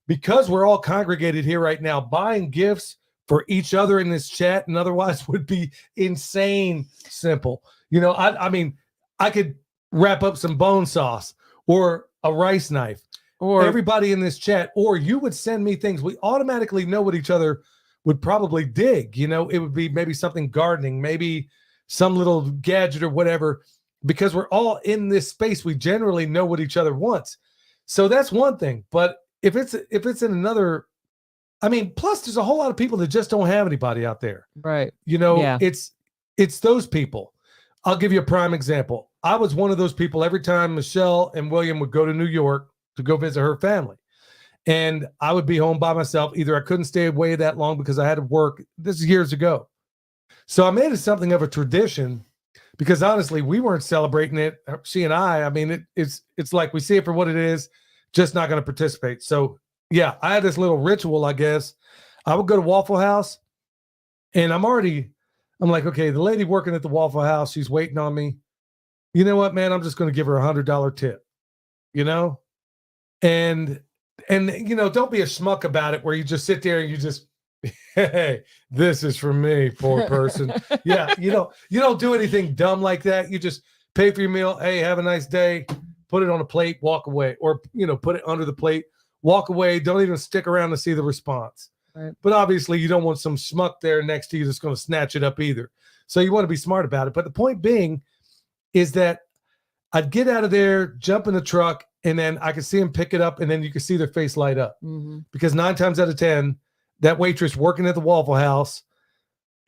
S2: because we're all congregated here right now, buying gifts for each other in this chat and otherwise would be insane simple. You know, I mean, I could wrap up some bone sauce or a rice knife, or everybody in this chat, or you would send me things. We automatically know what each other would probably dig. You know, it would be maybe something gardening, maybe some little gadget or whatever, because we're all in this space. We generally know what each other wants. So that's one thing. But if it's in another, I mean, plus there's a whole lot of people that just don't have anybody out there.
S3: Right.
S2: You know, it's those people. I'll give you a prime example. I was one of those people every time Michelle and William would go to New York to go visit her family. And I would be home by myself. Either I couldn't stay away that long because I had to work. This is years ago. So I made it something of a tradition because honestly, we weren't celebrating it. She and I mean, it's like we see it for what it is, just not going to participate. So yeah, I had this little ritual, I guess. I would go to Waffle House and I'm like, okay, the lady working at the Waffle House, she's waiting on me. You know what, man? I'm just going to give her $100 tip, you know? And, you know, don't be a schmuck about it where you just sit there and you just, hey, this is for me, poor person. Yeah. You don't do anything dumb like that. You just pay for your meal. Hey, have a nice day. Put it on a plate, walk away, or, you know, put it under the plate, walk away. Don't even stick around to see the response. Right. But obviously you don't want some schmuck there next to you that's going to snatch it up either. So you want to be smart about it. But the point being is that I'd get out of there, jump in the truck, and then I could see them pick it up, and then you could see their face light up. Mm-hmm. Because 9 times out of 10, that waitress working at the Waffle House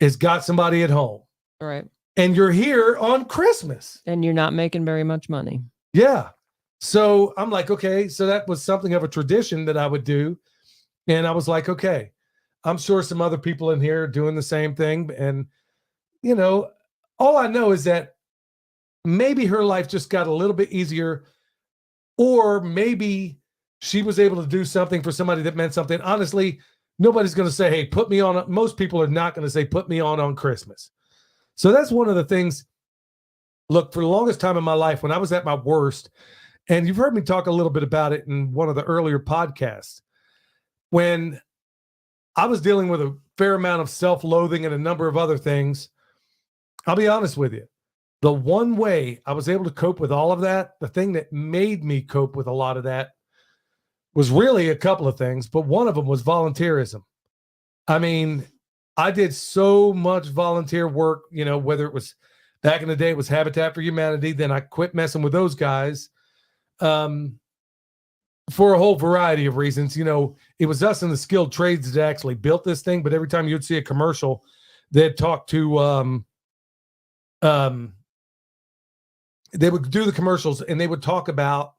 S2: has got somebody at home.
S3: All right.
S2: And you're here on Christmas.
S3: And you're not making very much money.
S2: Yeah. So I'm like, okay, so that was something of a tradition that I would do. And I was like, okay, I'm sure some other people in here are doing the same thing. And, you know, all I know is that maybe her life just got a little bit easier, or maybe she was able to do something for somebody that meant something. Honestly, nobody's going to say, hey, put me on. Most people are not going to say, put me on Christmas. So that's one of the things. Look, for the longest time in my life, when I was at my worst, and you've heard me talk a little bit about it in one of the earlier podcasts, when I was dealing with a fair amount of self-loathing and a number of other things, I'll be honest with you. The one way I was able to cope with all of that, the thing that made me cope with a lot of that, was really a couple of things, but one of them was volunteerism. I mean, I did so much volunteer work, you know, whether it was back in the day, it was Habitat for Humanity. Then I quit messing with those guys for a whole variety of reasons. You know, it was us in the skilled trades that actually built this thing, but every time you'd see a commercial, they'd talk to they would do the commercials and they would talk about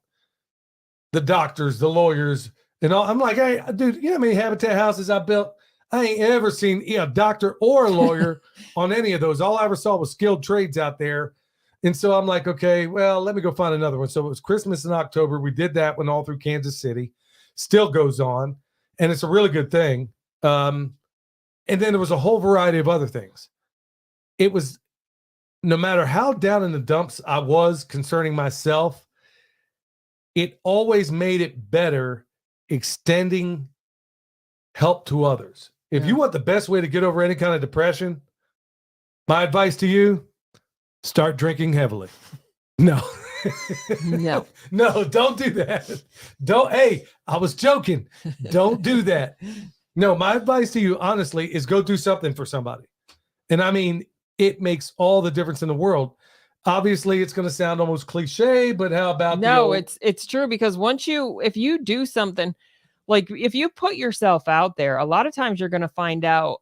S2: the doctors, the lawyers, and all. I'm like, hey, dude, you know how many Habitat houses I built? I ain't ever seen a doctor or a lawyer on any of those. All I ever saw was skilled trades out there. And so I'm like, okay, well, let me go find another one. So it was Christmas in October. We did that one all through Kansas City. Still goes on. And it's a really good thing. And then there was a whole variety of other things. It was, no matter how down in the dumps I was concerning myself, it always made it better extending help to others. If you want the best way to get over any kind of depression, my advice to you, start drinking heavily. No.
S3: No.
S2: No, don't do that. Hey, I was joking. Don't do that. No, my advice to you, honestly, is go do something for somebody. And I mean, it makes all the difference in the world. Obviously, it's going to sound almost cliche, but how about
S3: it's true, because if you do something, like if you put yourself out there, a lot of times you're going to find out.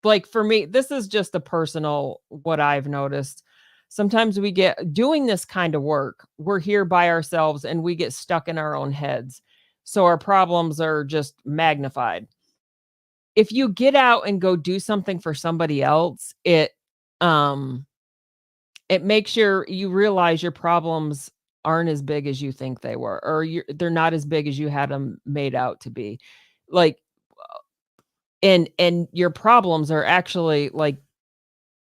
S3: Like for me, this is just a personal, what I've noticed. Sometimes we get doing this kind of work. We're here by ourselves and we get stuck in our own heads. So our problems are just magnified. If you get out and go do something for somebody else, it makes you realize your problems aren't as big as you think they were, or they're not as big as you had them made out to be. Like, and your problems are actually like,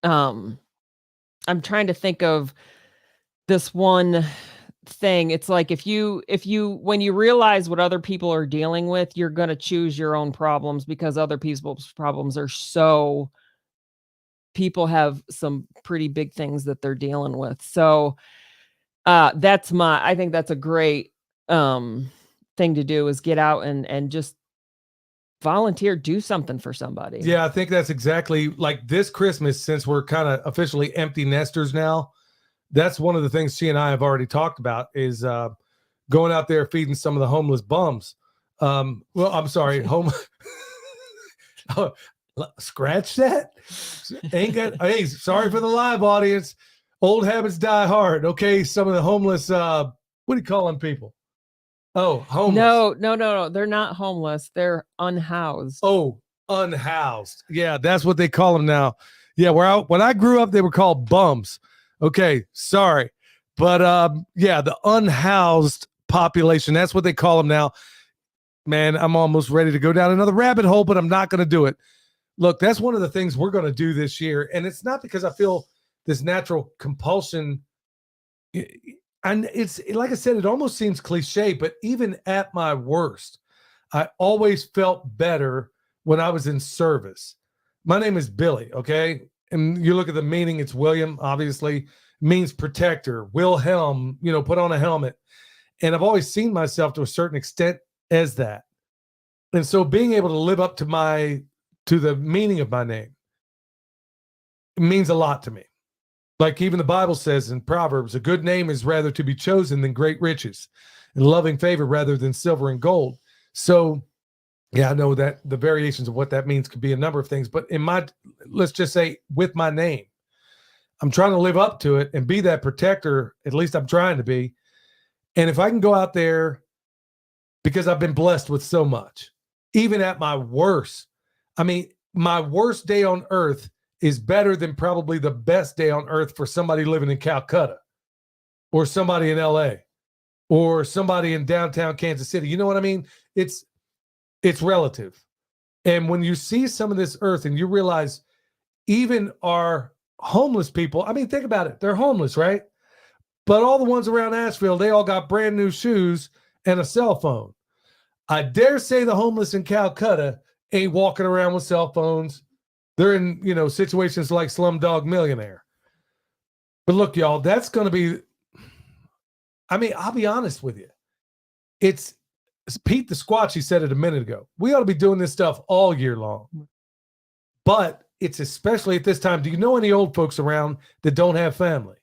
S3: I'm trying to think of this one thing. It's like if you when you realize what other people are dealing with, you're going to choose your own problems, because other people's problems are so, people have some pretty big things that they're dealing with. So I think that's a great thing to do, is get out and just volunteer, do something for somebody.
S2: Yeah, I think that's exactly like this Christmas, since we're kind of officially empty nesters now. That's one of the things she and I have already talked about, is going out there feeding some of the homeless bums. Well, I'm sorry, scratch that. Hey, sorry for the live audience. Old habits die hard. Okay, some of the homeless. What do you call them people? Oh, homeless.
S3: No. They're not homeless. They're unhoused.
S2: Oh, unhoused. Yeah, that's what they call them now. Yeah, when I grew up, they were called bums. Okay, sorry. But yeah, the unhoused population, that's what they call them now. Man, I'm almost ready to go down another rabbit hole, but I'm not going to do it. Look, that's one of the things we're going to do this year. And it's not because I feel this natural compulsion. And it's like I said, it almost seems cliche, but even at my worst, I always felt better when I was in service. My name is Billy, okay? And you look at the meaning, it's William, obviously, means protector. Wilhelm, put on a helmet. And I've always seen myself to a certain extent as that. And so being able to live up to the meaning of my name, it means a lot to me. Like even the Bible says in Proverbs, a good name is rather to be chosen than great riches, and loving favor rather than silver and gold. So yeah, I know that the variations of what that means could be a number of things, but let's just say with my name, I'm trying to live up to it and be that protector. At least I'm trying to be. And if I can go out there, because I've been blessed with so much, even at my worst, my worst day on earth is better than probably the best day on earth for somebody living in Calcutta or somebody in LA or somebody in downtown Kansas City. You know what I mean? It's relative. And when you see some of this earth and you realize even our homeless people, think about it. They're homeless, right? But all the ones around Asheville, they all got brand new shoes and a cell phone. I dare say the homeless in Calcutta ain't walking around with cell phones. They're in, situations like Slumdog Millionaire. But look, y'all, that's going to be, I'll be honest with you. It's Pete the Squatchy said it a minute ago. We ought to be doing this stuff all year long. But it's especially at this time. Do you know any old folks around that don't have family?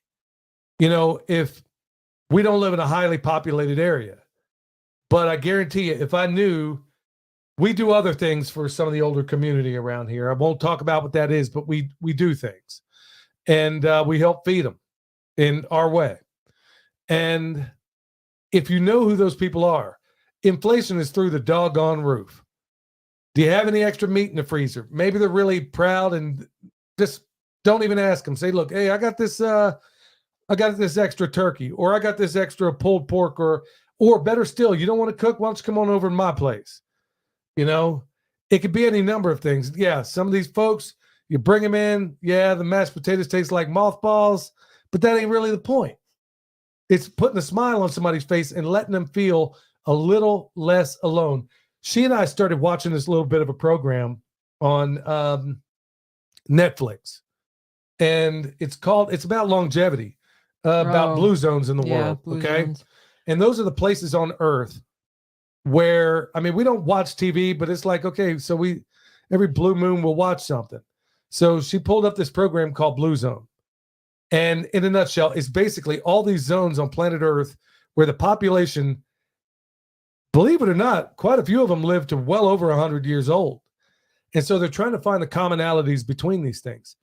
S2: If we don't live in a highly populated area. But I guarantee you, if I knew, we do other things for some of the older community around here. I won't talk about what that is, but we do things. And we help feed them in our way. And if you know who those people are, inflation is through the doggone roof. Do you have any extra meat in the freezer? Maybe they're really proud and just don't even ask them. Say, look, hey, I got this extra turkey, or I got this extra pulled pork, or better still, you don't want to cook? Why don't you come on over to my place? It could be any number of things. Yeah, some of these folks, you bring them in. Yeah, the mashed potatoes taste like mothballs, but that ain't really the point. It's putting a smile on somebody's face and letting them feel a little less alone. She and I started watching this little bit of a program on Netflix, and it's about longevity, about blue zones in the world. Okay. Zones. And those are the places on earth where, we don't watch TV, but it's like, okay, so every blue moon we'll watch something. So she pulled up this program called Blue Zone. And in a nutshell, it's basically all these zones on planet Earth where the population, believe it or not, quite a few of them live to well over 100 years old. And so they're trying to find the commonalities between these things.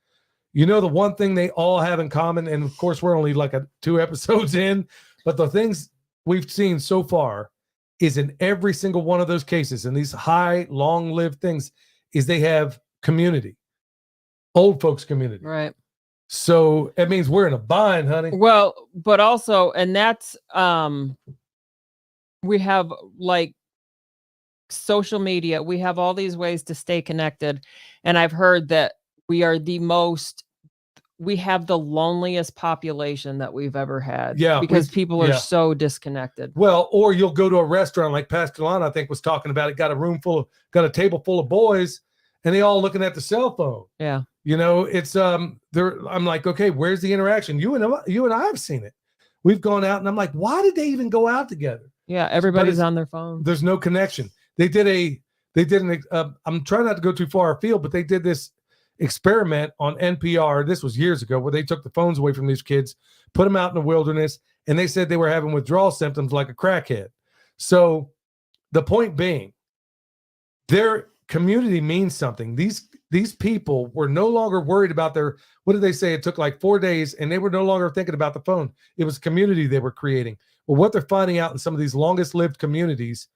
S2: The one thing they all have in common, and of course we're only like 2 episodes in, but the things we've seen so far is in every single one of those cases, and these high, long-lived things, is they have community, old folks community.
S3: Right.
S2: So it means we're in a bind, honey.
S3: Well, but also, and that's we have like social media. We have all these ways to stay connected, and I've heard that we have the loneliest population that we've ever had.
S2: Yeah,
S3: because people are
S2: yeah.
S3: so disconnected.
S2: Well, or you'll go to a restaurant like Pastor Lon, I think, was talking about it, got a table full of boys, and they all looking at the cell phone.
S3: Yeah.
S2: It's I'm like, okay, where's the interaction? You and I have seen it. We've gone out, and I'm like, why did they even go out together?
S3: Yeah, everybody's on their phone.
S2: There's no connection. They did I'm trying not to go too far afield, but they did this experiment on NPR. This was years ago, where they took the phones away from these kids, put them out in the wilderness, and they said they were having withdrawal symptoms like a crackhead. So the point being, their community means something. These people were no longer worried about what did they say? It took like 4 days, and they were no longer thinking about the phone. It was community they were creating. Well, what they're finding out in some of these longest lived communities,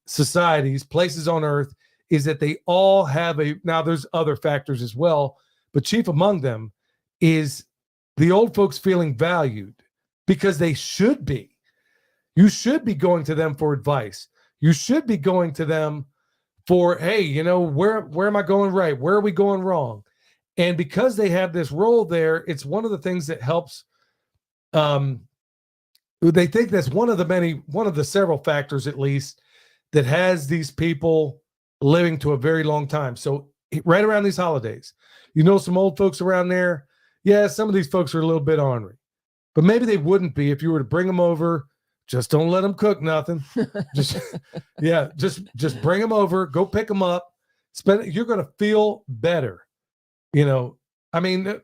S2: societies, places on earth, is that they all have now there's other factors as well, but chief among them is the old folks feeling valued, because they should be. You should be going to them for advice. You should be going to them for, hey, where am I going right? Where are we going wrong? And because they have this role there, it's one of the things that helps. They think that's one of the several factors, at least, that has these people living to a very long time. So right around these holidays, some old folks around there. Yeah, some of these folks are a little bit ornery, but maybe they wouldn't be if you were to bring them over. Just don't let them cook nothing. just bring them over, go pick them up, you're going to feel better. I mean,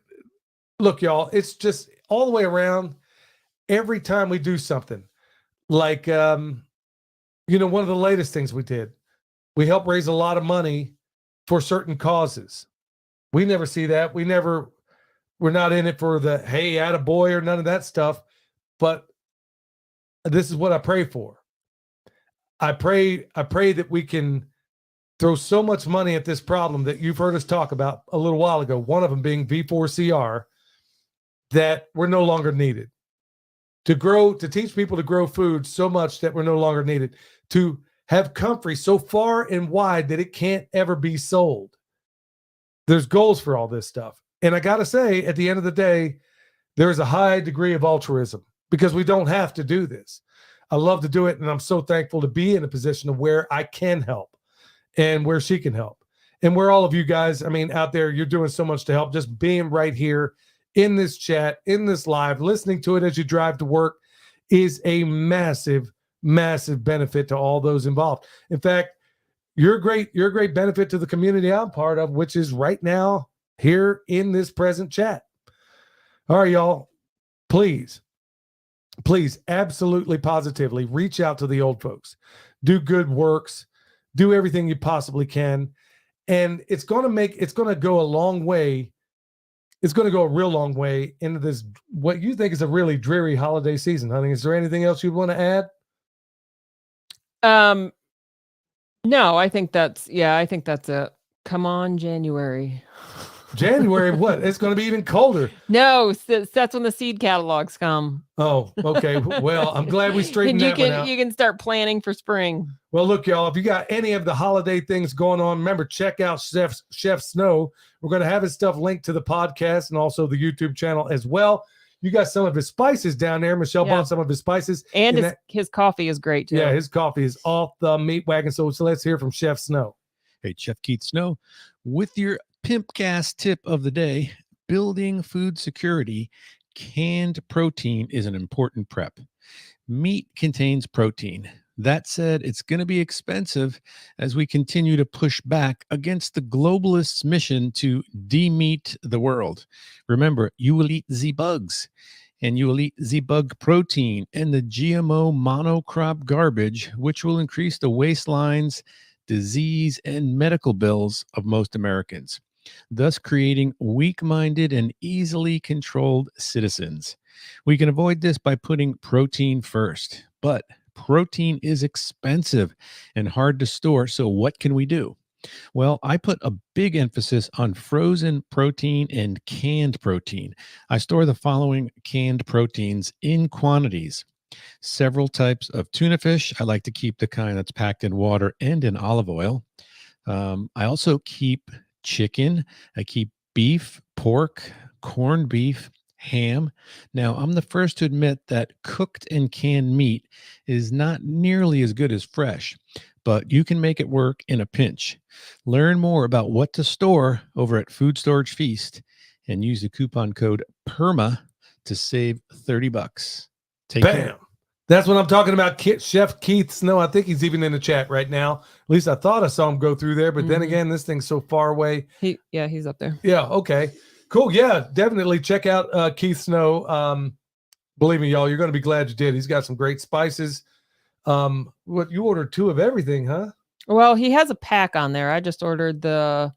S2: look, y'all, it's just all the way around. Every time we do something like, one of the latest things we did, we help raise a lot of money for certain causes. We never see that. We're not in it for the, hey, attaboy, or none of that stuff. But this is what I pray for. I pray that we can throw so much money at this problem that you've heard us talk about a little while ago, one of them being V4CR, that we're no longer needed. To teach people to grow food so much that we're no longer needed. To have comfrey so far and wide that it can't ever be sold. There's goals for all this stuff. And I got to say, at the end of the day, there's a high degree of altruism, because we don't have to do this. I love to do it, and I'm so thankful to be in a position of where I can help and where she can help. And where all of you guys, out there, you're doing so much to help. Just being right here in this chat, in this live, listening to it as you drive to work is a massive, massive benefit to all those involved. In fact, you're a great benefit to the community I'm part of, which is right now here in this present chat. All right, y'all, please, absolutely, positively reach out to the old folks, do good works, do everything you possibly can. And it's going to go a long way. It's going to go a real long way into this, what you think is a really dreary holiday season, honey. Is there anything else you'd want to add?
S3: No, I think that's it. Come on, January.
S2: January, what? It's going to be even colder.
S3: No, that's when the seed catalogs come.
S2: Oh, okay. Well, I'm glad we straightened that one out.
S3: You can start planning for spring.
S2: Well, look, y'all, if you got any of the holiday things going on, remember, check out Chef Snow. We're going to have his stuff linked to the podcast and also the YouTube channel as well. You got some of his spices down there. Michelle bought some of his spices.
S3: And his coffee is great, too.
S2: Yeah, his coffee is off the meat wagon. So let's hear from Chef Snow.
S6: Hey, Chef Keith Snow, with your Pimpcast tip of the day, building food security, canned protein is an important prep. Meat contains protein. That said, it's going to be expensive as we continue to push back against the globalists' mission to de-meat the world. Remember, you will eat the bugs, and you will eat the bug protein and the GMO monocrop garbage, which will increase the waistlines, disease, and medical bills of most Americans, thus creating weak-minded and easily controlled citizens. We can avoid this by putting protein first, but protein is expensive and hard to store, so what can we do? Well, I put a big emphasis on frozen protein and canned protein. I store the following canned proteins in quantities: several types of tuna fish. I like to keep the kind that's packed in water and in olive oil. I also keep chicken. I keep beef, pork, corned beef, ham. Now, I'm the first to admit that cooked and canned meat is not nearly as good as fresh, but you can make it work in a pinch. Learn more about what to store over at Food Storage Feast and use the coupon code PERMA to save $30. Take
S2: Bam.
S6: care.
S2: That's what I'm talking about. Chef Keith Snow. I think he's even in the chat right now. At least I thought I saw him go through there, but then again, this thing's so far away.
S3: He's up there.
S2: Yeah. Okay. Cool. Yeah. Definitely check out Keith Snow. Believe me, y'all, you're going to be glad you did. He's got some great spices. What you ordered 2 of everything, huh?
S3: Well, he has a pack on there. I just ordered the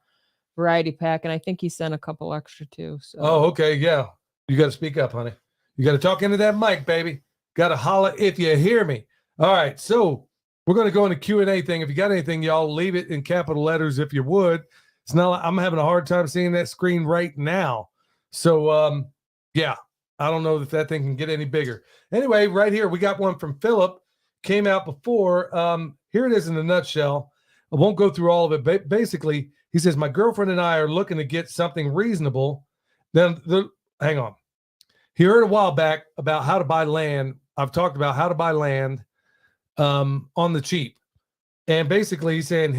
S3: variety pack, and I think he sent a couple extra too. So.
S2: Oh, okay. Yeah. You got to speak up, honey. You got to talk into that mic, baby. Got to holler if you hear me. All right. So we're going to go into Q&A thing. If you got anything, y'all leave it in capital letters if you would. It's not, I'm having a hard time seeing that screen right now. So, yeah, I don't know if that thing can get any bigger. Anyway, right here, we got one from Philip. Came out before. Here it is in a nutshell. I won't go through all of it. But basically, he says, my girlfriend and I are looking to get something reasonable. Hang on. He heard a while back about how to buy land. I've talked about how to buy land on the cheap. And basically he's saying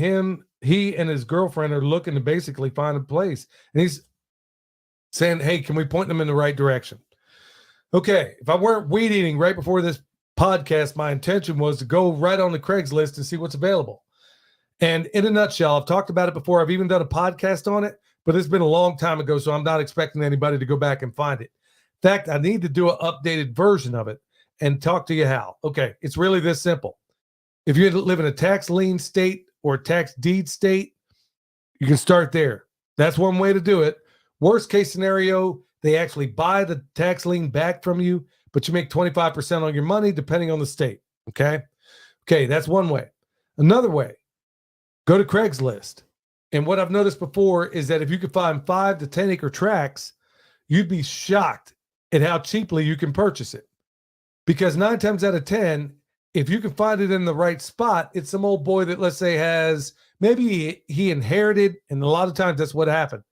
S2: he and his girlfriend are looking to basically find a place. And he's saying, hey, can we point them in the right direction? Okay. If I weren't weed eating right before this podcast, my intention was to go right on the Craigslist and see what's available. And in a nutshell, I've talked about it before. I've even done a podcast on it, but it's been a long time ago, so I'm not expecting anybody to go back and find it. In fact, I need to do an updated version of it and talk to you how. Okay, it's really this simple. If you live in a tax lien state or a tax deed state, you can start there. That's one way to do it. Worst case scenario, they actually buy the tax lien back from you, but you make 25% on your money depending on the state. Okay, that's one way. Another way, go to Craigslist. And what I've noticed before is that if you could find 5 to 10 acre tracts, you'd be shocked at how cheaply you can purchase it. Because 9 times out of 10, if you can find it in the right spot, it's some old boy that, let's say, has maybe he inherited, and a lot of times that's what happened.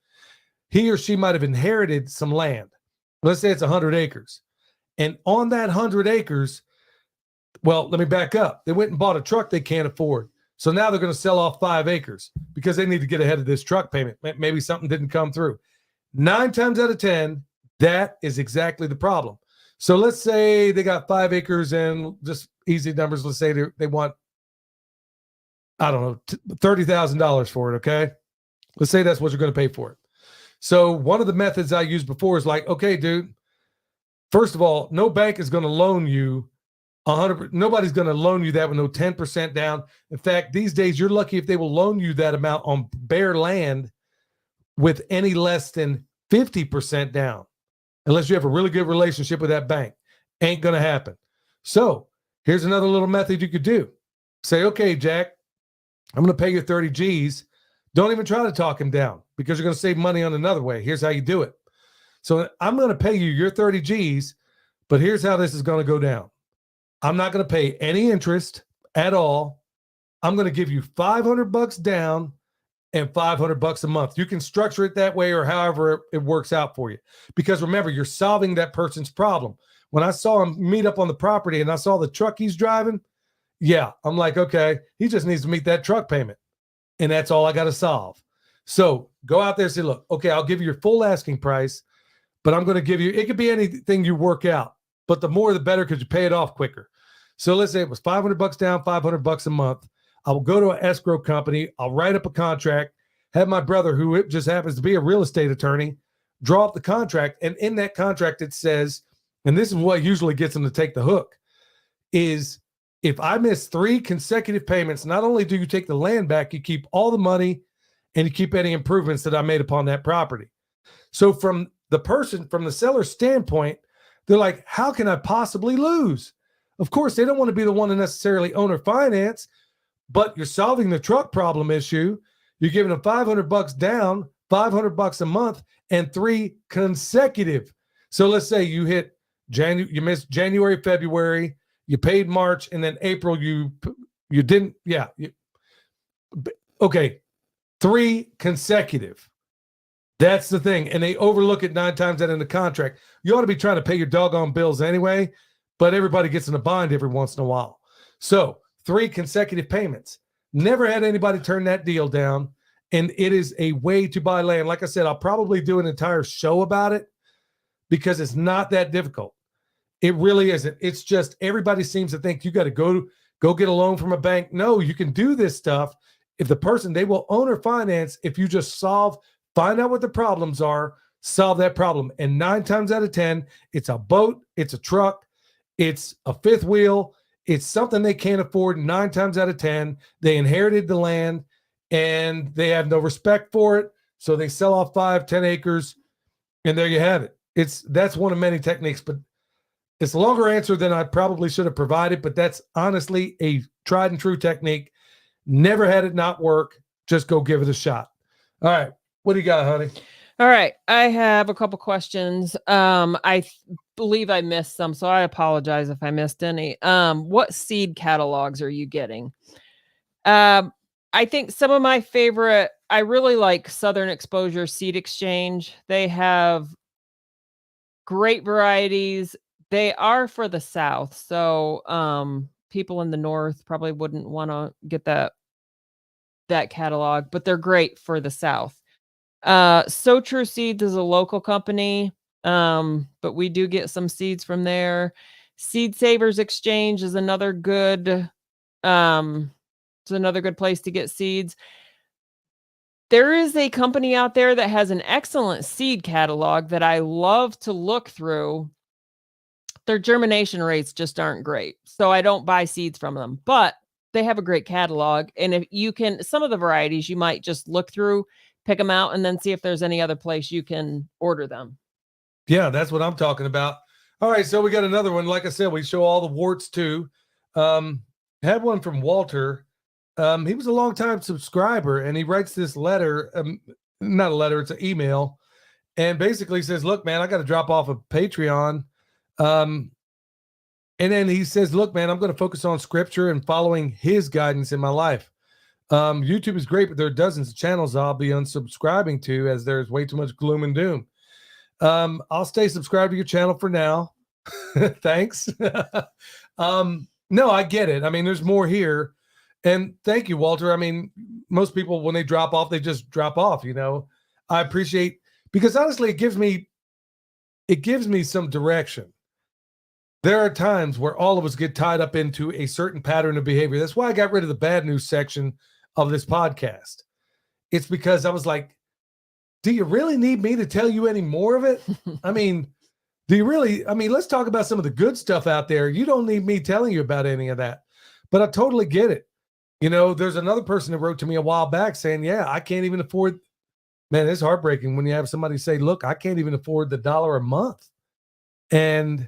S2: He or she might have inherited some land. Let's say it's 100 acres. And on that 100 acres, well, let me back up. They went and bought a truck they can't afford. So now they're going to sell off 5 acres because they need to get ahead of this truck payment. Maybe something didn't come through. 9 times out of 10, that is exactly the problem. So let's say they got 5 acres and just easy numbers. Let's say they want, I don't know, $30,000 for it. Okay. Let's say that's what you're going to pay for it. So one of the methods I used before is like, okay, dude, first of all, no bank is going to loan you 100%. Nobody's going to loan you that with no 10% down. In fact, these days you're lucky if they will loan you that amount on bare land with any less than 50% down. Unless you have a really good relationship with that bank. Ain't going to happen. So here's another little method you could do. Say, okay, Jack, I'm going to pay you 30 G's. Don't even try to talk him down because you're going to save money on another way. Here's how you do it. So I'm going to pay you your 30 G's, but here's how this is going to go down. I'm not going to pay any interest at all. I'm going to give you $500 down and $500 a month. You can structure it that way or however it works out for you. Because remember, you're solving that person's problem. When I saw him meet up on the property and I saw the truck he's driving, yeah, I'm like, okay, he just needs to meet that truck payment. And that's all I got to solve. So go out there and say, look, okay, I'll give you your full asking price, but I'm going to give you, it could be anything you work out, but the more the better because you pay it off quicker. So let's say it was $500 down, $500 a month. I will go to an escrow company. I'll write up a contract, have my brother, who just happens to be a real estate attorney, draw up the contract. And in that contract, it says, and this is what usually gets them to take the hook, is if I miss 3 consecutive payments, not only do you take the land back, you keep all the money and you keep any improvements that I made upon that property. So from the seller's standpoint, they're like, how can I possibly lose? Of course, they don't want to be the one to necessarily own or finance, but you're solving the truck problem issue. You're giving them $500 down, $500 a month, and 3 consecutive. So let's say you hit January, you missed January, February, you paid March, and then April you didn't. Yeah. Okay. 3 consecutive. That's the thing. And they overlook it 9 times out in the contract. You ought to be trying to pay your doggone bills anyway, but everybody gets in a bind every once in a while. So 3 consecutive payments. Never had anybody turn that deal down. And it is a way to buy land. Like I said, I'll probably do an entire show about it because it's not that difficult. It really isn't. It's just everybody seems to think you got to go get a loan from a bank. No, you can do this stuff. If the person, they will own or finance if you just find out what the problems are, solve that problem. And 9 times out of 10, it's a boat, it's a truck, it's a fifth wheel, it's something they can't afford. 9 times out of 10, they inherited the land and they have no respect for it. So they sell off 5-10 acres and there you have it. That's one of many techniques, but it's a longer answer than I probably should have provided, but that's honestly a tried and true technique. Never had it not work. Just go give it a shot. All right. What do you got, honey?
S3: All right. I have a couple questions. I believe I missed some, so I apologize if I missed any. What seed catalogs are you getting? I think some of my favorite, I really like Southern Exposure Seed Exchange. They have great varieties. They are for the South. So people in the North probably wouldn't want to get that catalog, but they're great for the South. So True Seeds is a local company, but we do get some seeds from there. Seed Savers Exchange is another good place to get seeds. There is a company out there that has an excellent seed catalog that I love to look through. Their germination rates just aren't great, so I don't buy seeds from them, but they have a great catalog. And if you can, some of the varieties you might just look through, pick them out, and then see if there's any other place you can order them.
S2: Yeah, that's what I'm talking about. All right, so we got another one. Like I said, we show all the warts too. Had one from Walter. He was a longtime subscriber, and he writes this letter, not a letter, it's an email, and basically says, look, man, I got to drop off of Patreon. And then he says, look, man, I'm going to focus on scripture and following his guidance in my life. YouTube is great, but there are dozens of channels I'll be unsubscribing to as there's way too much gloom and doom. I'll stay subscribed to your channel for now. Thanks. No, I get it. I mean, there's more here. And thank you, Walter. I mean, most people, when they drop off, they just drop off, you know. I appreciate, because honestly, it gives me some direction. There are times where all of us get tied up into a certain pattern of behavior. That's why I got rid of the bad news section of this podcast. It's because I was like, do you really need me to tell you any more of it? I mean, let's talk about some of the good stuff out there. You don't need me telling you about any of that. But I totally get it. You know, there's another person that wrote to me a while back saying, yeah, I can't even afford, man, it's heartbreaking when you have somebody say, look, I can't even afford the $1 a month. And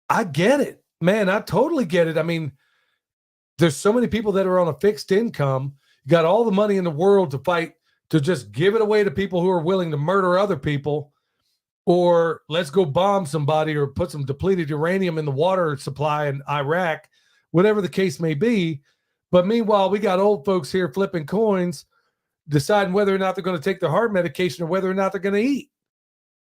S2: I get it, man. I totally get it. I mean, there's so many people that are on a fixed income. You got all the money in the world to fight to just give it away to people who are willing to murder other people, or let's go bomb somebody or put some depleted uranium in the water supply in Iraq, whatever the case may be. But meanwhile, we got old folks here flipping coins, deciding whether or not they're going to take their heart medication or whether or not they're going to eat.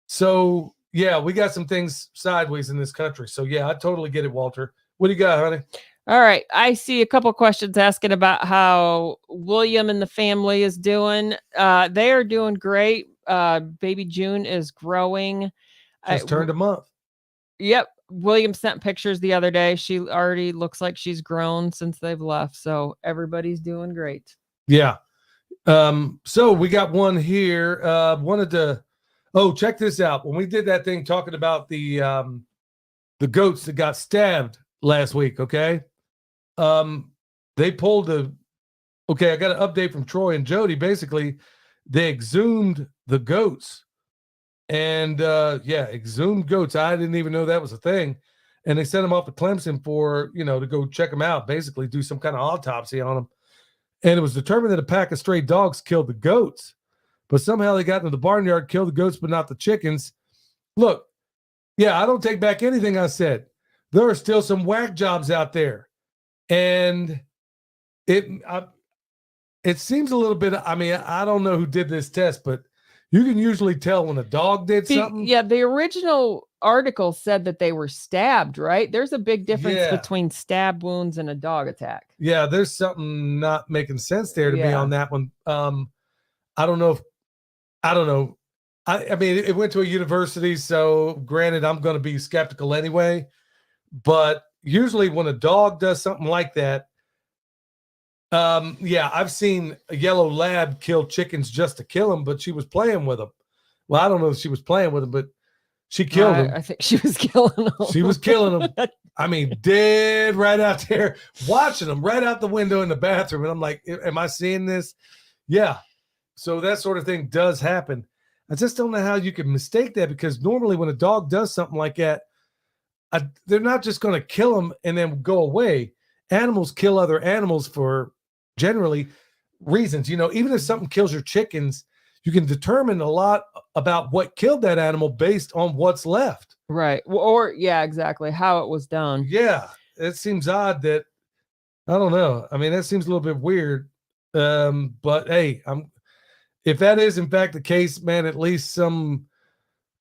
S2: So, yeah, we got some things sideways in this country. So, yeah, I totally get it, Walter. What do you got, honey?
S3: All right. I see a couple questions asking about how William and the family is doing. They are doing great. Baby June is growing.
S2: Just turned a month.
S3: Yep. William sent pictures the other day. She already looks like she's grown since they've left. So everybody's doing great.
S2: Yeah. So we got one here. Check this out. When we did that thing talking about the goats that got stabbed last week, okay? They pulled I got an update from Troy and Jody. Basically, they exhumed the goats. And exhumed goats. I didn't even know that was a thing. And they sent them off to Clemson for, to go check them out, basically do some kind of autopsy on them. and it was determined that a pack of stray dogs killed the goats. But somehow they got into the barnyard, killed the goats, but not the chickens. Look, yeah, I don't take back anything I said. There are still some whack jobs out there. And it seems a little bit, I mean, I don't know who did this test, but you can usually tell when a dog did something.
S3: Yeah, the original article said that they were stabbed, right? There's a big difference between stab wounds and a dog attack.
S2: Yeah, there's something not making sense there to me on that one. I don't know. I mean, it went to a university, so granted, I'm going to be skeptical anyway. But usually when a dog does something like that, yeah, I've seen a yellow lab kill chickens just to kill them, but she was playing with them. Well, I don't know if she was playing with them, but she killed them.
S3: I think she was killing them.
S2: She was killing them. I mean, dead right out there, watching them right out the window in the bathroom. And I'm like, am I seeing this? Yeah. So that sort of thing does happen. I just don't know how you can mistake that, because normally when a dog does something like that, they're not just going to kill them and then go away. Animals kill other animals for generally reasons. You know, even if something kills your chickens, you can determine a lot about what killed that animal based on what's left.
S3: Right. Or yeah, exactly. How it was done.
S2: Yeah. It seems odd that, I don't know. I mean, that seems a little bit weird. But hey, if that is in fact the case, man, at least some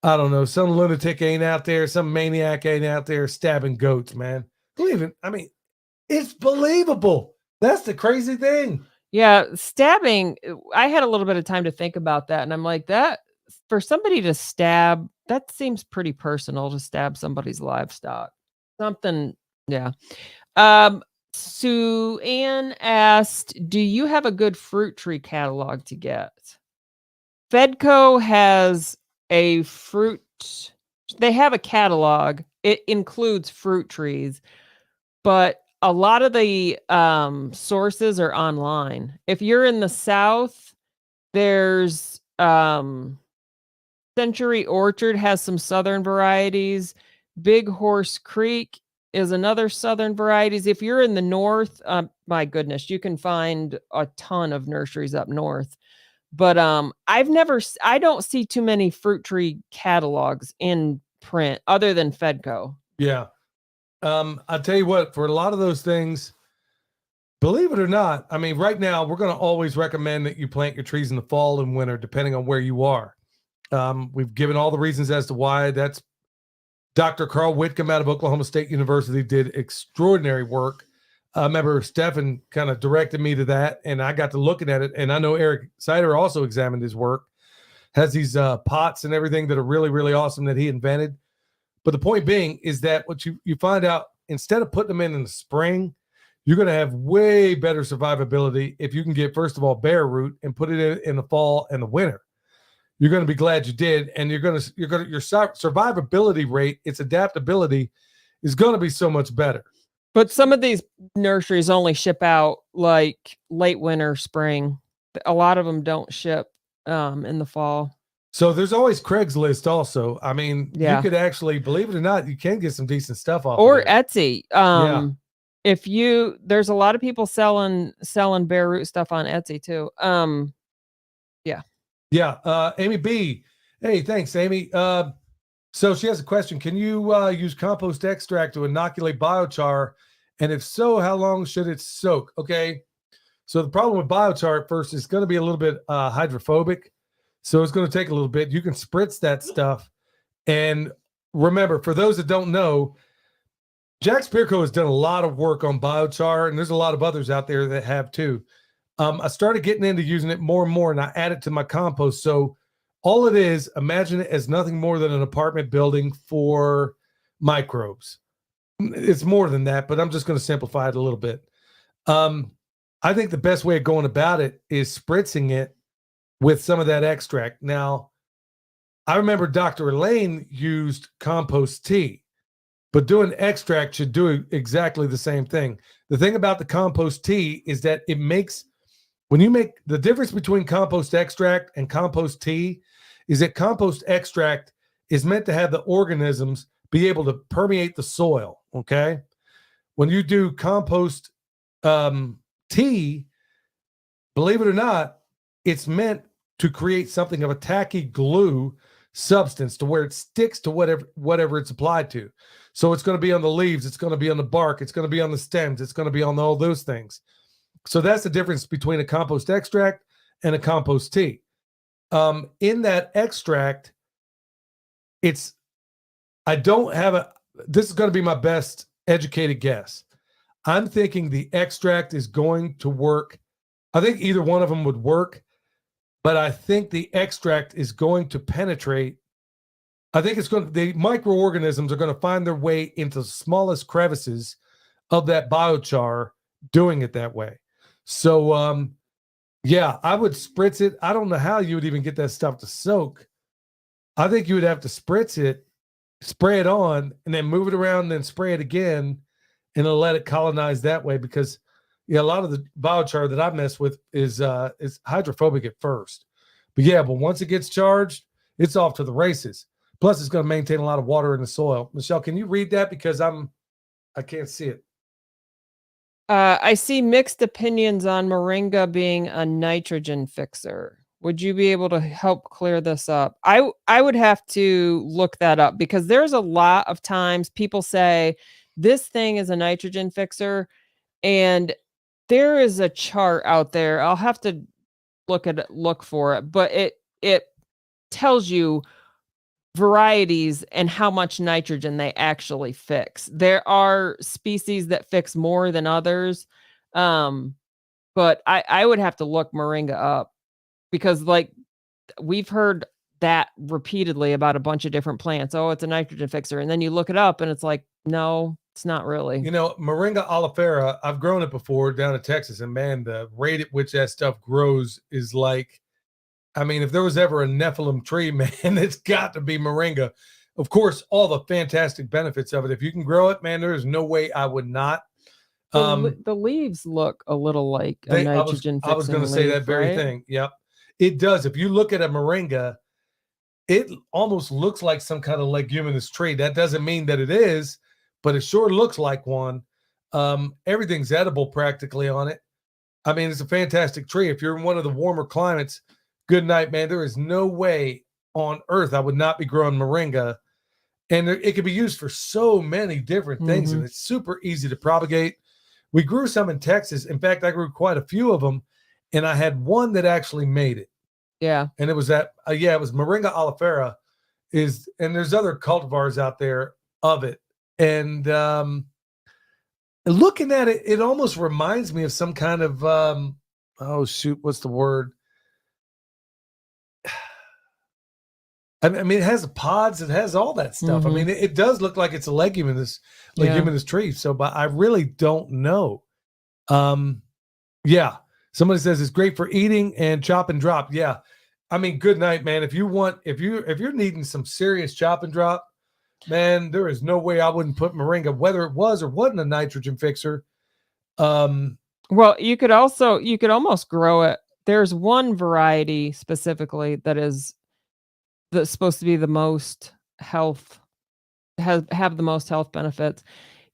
S2: lunatic ain't out there, some maniac ain't out there stabbing goats, man. I mean, it's believable. That's the crazy thing.
S3: Yeah, stabbing, I had a little bit of time to think about that, and I'm like, that for somebody to stab, that seems pretty personal, to stab somebody's livestock. Something, yeah. Sue Ann asked, do you have a good fruit tree catalog to get? Fedco has a they have a catalog. It includes fruit trees, but a lot of the sources are online. If you're in the South, there's Century Orchard has some Southern varieties. Big Horse Creek is another Southern varieties. If you're in the North, my goodness, you can find a ton of nurseries up North. But I don't see too many fruit tree catalogs in print other than Fedco.
S2: Yeah. I'll tell you what, for a lot of those things, believe it or not, I mean, right now we're going to always recommend that you plant your trees in the fall and winter, depending on where you are. We've given all the reasons as to why. That's Dr. Carl Whitcomb out of Oklahoma State University did extraordinary work. I remember Stefan kind of directed me to that, and I got to looking at it. And I know Eric Sider also examined his work, has these pots and everything that are really, really awesome that he invented. But the point being is that what you find out, instead of putting them in the spring, you're going to have way better survivability if you can get, first of all, bare root and put it in the fall and the winter. You're going to be glad you did, and your survivability rate, its adaptability, is going to be so much better.
S3: But some of these nurseries only ship out like late winter, spring. A lot of them don't ship in the fall.
S2: So there's always Craigslist also. I mean, you could actually, believe it or not, you can get some decent stuff off
S3: or
S2: of there.
S3: Etsy. There's a lot of people selling bare root stuff on Etsy too.
S2: Amy B. Hey, thanks, Amy. So she has a question. Can you use compost extract to inoculate biochar? And if so, how long should it soak? Okay. So the problem with biochar at first is going to be a little bit hydrophobic. So it's going to take a little bit. You can spritz that stuff. And remember, for those that don't know, Jack Spearco has done a lot of work on biochar, and there's a lot of others out there that have too. I started getting into using it more and more, and I add it to my compost. So all it is, imagine it as nothing more than an apartment building for microbes. It's more than that, but I'm just going to simplify it a little bit. I think the best way of going about it is spritzing it with some of that extract. Now, I remember Dr. Elaine used compost tea, but doing extract should do exactly the same thing. The thing about the compost tea is that it makes, when you make the difference between compost extract and compost tea, is that compost extract is meant to have the organisms be able to permeate the soil. Okay. When you do compost tea, believe it or not, it's meant to create something of a tacky glue substance to where it sticks to whatever it's applied to. So it's going to be on the leaves, it's going to be on the bark, it's going to be on the stems, it's going to be on all those things. So that's the difference between a compost extract and a compost tea. In that extract, this is going to be my best educated guess. I'm thinking the extract is going to work. I think either one of them would work, but I think the extract is going to penetrate. I think the microorganisms are going to find their way into the smallest crevices of that biochar doing it that way. So, yeah, I would spritz it. I don't know how you would even get that stuff to soak. I think you would have to spritz it, spray it on, and then move it around, and then spray it again, and then let it colonize that way. Because a lot of the biochar that I mess with is hydrophobic at first, but once it gets charged, it's off to the races. Plus, it's going to maintain a lot of water in the soil. Michelle, can you read that because I can't see it.
S3: I see mixed opinions on moringa being a nitrogen fixer. Would you be able to help clear this up? I would have to look that up because there's a lot of times people say this thing is a nitrogen fixer, and there is a chart out there. I'll have to look for it, but it tells you varieties and how much nitrogen they actually fix. There are species that fix more than others. But I would have to look moringa up because like we've heard that repeatedly about a bunch of different plants. Oh, it's a nitrogen fixer. And then you look it up and it's like, no, it's not really.
S2: Moringa oleifera, I've grown it before down in Texas, and man, the rate at which that stuff grows is like, I mean, if there was ever a Nephilim tree, man, it's got to be moringa. Of course, all the fantastic benefits of it. If you can grow it, man, there is no way I would not.
S3: The leaves look a little like a nitrogen fixing.
S2: I was going to say that very thing. Yep. It does. If you look at a moringa, it almost looks like some kind of leguminous tree. That doesn't mean that it is, but it sure looks like one. Everything's edible practically on it. I mean, it's a fantastic tree. If you're in one of the warmer climates, good night, man. There is no way on earth I would not be growing moringa. And it can be used for so many different things, and it's super easy to propagate. We grew some in Texas. In fact, I grew quite a few of them, and I had one that actually made it.
S3: Yeah.
S2: And it was it was moringa oleifera. And there's other cultivars out there of it. And looking at it, it almost reminds me of some kind of, what's the word? I mean, it has the pods, it has all that stuff. I mean, it does look like it's a leguminous tree. So, but I really don't know. Yeah. Somebody says it's great for eating and chop and drop. Yeah. I mean, good night, man. If you're needing some serious chop and drop, man, there is no way I wouldn't put moringa, whether it was or wasn't a nitrogen fixer.
S3: Well, you could almost grow it. There's one variety specifically that's supposed to be the most health, have the most health benefits.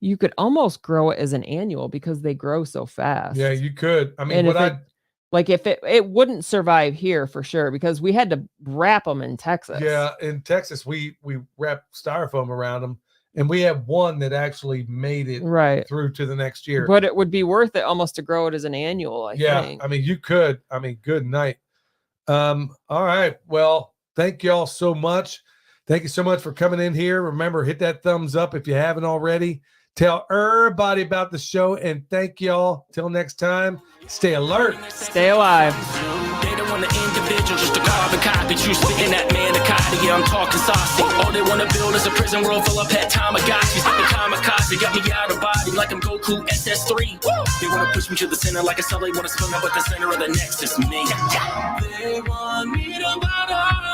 S3: You could almost grow it as an annual because they grow so fast.
S2: Yeah, you could. I mean,
S3: if it wouldn't survive here for sure because we had to wrap them in Texas.
S2: Yeah, in Texas we wrap styrofoam around them, and we have one that actually made it through to the next year.
S3: But it would be worth it almost to grow it as an annual. I think.
S2: I mean, you could. I mean, good night. All right. Well, thank you all so much. Thank you so much for coming in here. Remember, hit that thumbs up if you haven't already. Tell everybody about the show, and thank y'all. Till next time, stay alert.
S3: Stay alive.
S1: They don't want an individual, just a carbon copy. You spitting that manicotti, yeah, I'm talking saucy. All they want to build is a prison world full of pet Tamagotchis. Like a kamikaze, got me out of body like I'm Goku SS3. They want to push me to the center like a cell. They want to spin up at the center of the nexus, me. They want me to bottom.